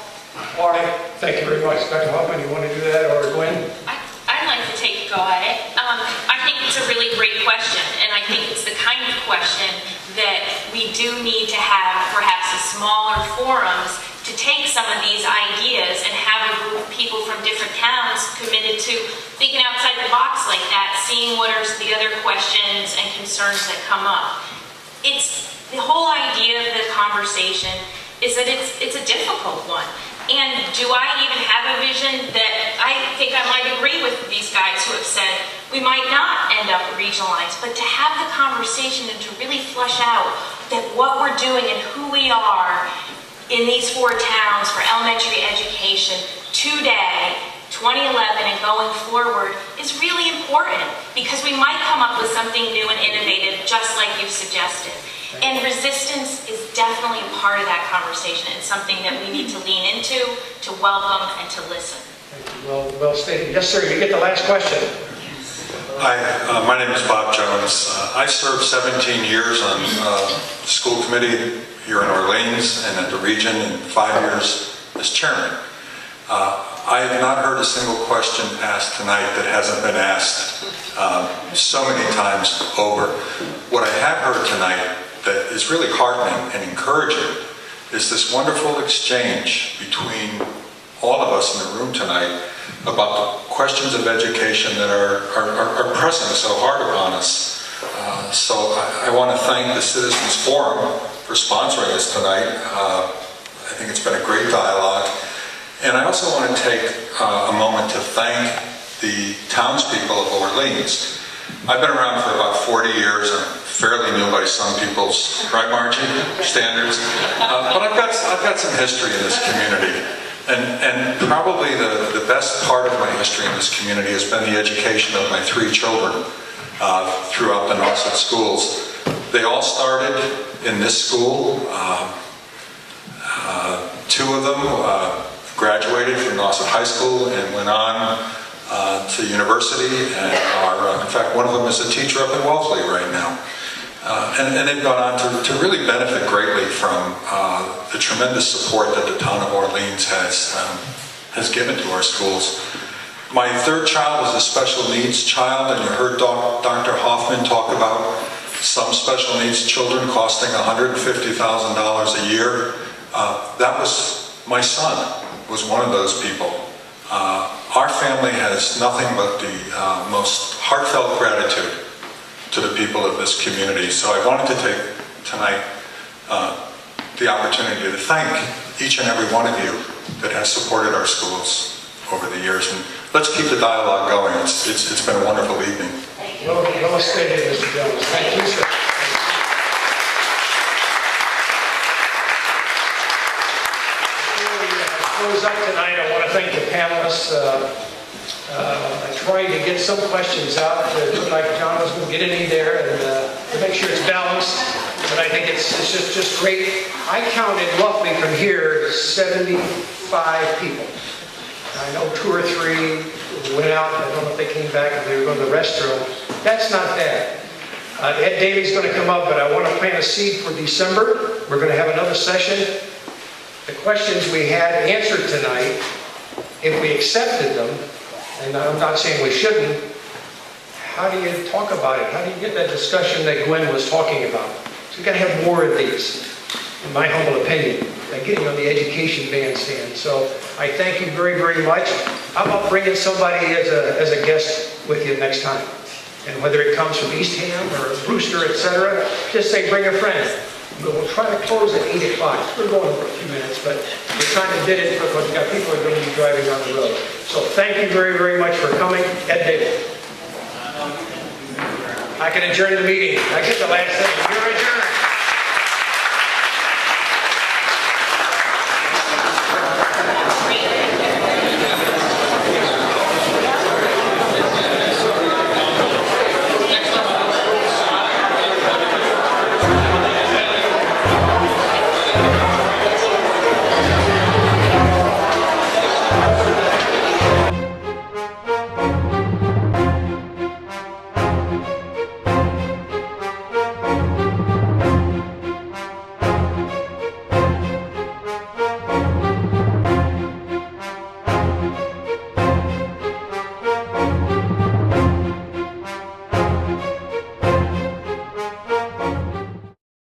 Speaker 18: Or
Speaker 3: Thank you very much. Dr. Hoffman, you want to do that, or Gwen?
Speaker 6: I'd like to take a go at it. I think it's a really great question, and I think it's the kind of question that we do need to have perhaps a smaller forums to take some of these ideas and have a group of people from different towns committed to thinking outside the box like that, seeing what are the other questions and concerns that come up. It's the whole idea of the conversation is that it's a difficult one. And do I even have a vision that I think I might agree with these guys who have said we might not end up regionalized, but to have the conversation and to really flush out that what we're doing and who we are in these 4 towns for elementary education today, 2011 and going forward is really important, because we might come up with something new and innovative just like you've suggested. And resistance is definitely a part of that conversation and something that we need to lean into, to welcome, and to listen.
Speaker 3: Well stated. Yes, sir, you get the last question.
Speaker 19: Hi, my name is Bob Jones. I served 17 years on the school committee here in Orleans and at the region, and 5 years as chairman. I have not heard a single question asked tonight that hasn't been asked so many times over. What I have heard tonight that is really heartening and encouraging is this wonderful exchange between all of us in the room tonight about the questions of education that are pressing so hard upon us. So I want to thank the Citizens Forum for sponsoring us tonight. I think it's been a great dialogue. And I also want to take a moment to thank the townspeople of Orleans. I've been around for about 40 years. I'm fairly new by some people's, right, Margie, standards. But I've got some history in this community. And probably the best part of my history in this community has been the education of my 3 children throughout the Nauset schools. They all started in this school. 2 of them graduated from Nauset High School and went on to university, and in fact, one of them is a teacher up in Wellesley right now. And they've gone on to really benefit greatly from the tremendous support that the town of Orleans has given to our schools. My 3rd child is a special needs child, and you heard Dr. Hoffman talk about some special needs children costing $150,000 a year. That was my son, was one of those people. Our family has nothing but the most heartfelt gratitude to the people of this community. So I wanted to take tonight the opportunity to thank each and every one of you that has supported our schools over the years. And let's keep the dialogue going. It's been a wonderful evening.
Speaker 3: Well stated, Mr. Jones. Thank you, sir. Before we close up tonight, I want to thank the panelists. I tried to get some questions out. It looked like John was going to get any there, and to make sure it's balanced. But I think it's just great. I counted roughly from here 75 people. I know 2 or 3 went out. I don't know if they came back if they were going to the restroom. That's not bad. Ed Daly's going to come up, but I want to plant a seed for December. We're going to have another session. The questions we had answered tonight, if we accepted them, and I'm not saying we shouldn't, how do you talk about it? How do you get that discussion that Gwen was talking about? So we've got to have more of these, in my humble opinion, than getting on the education bandstand. So I thank you very, very much. How about bringing somebody as a guest with you next time? And whether it comes from Eastham or Brewster, etc., just say bring a friend. We'll try to close at 8 o'clock. We're going for a few minutes, but we're trying to get it because we've got people who are going to be driving on the road. So thank you very, very much for coming. Ed Daly. I can adjourn the meeting. I get the last thing. You're adjourned.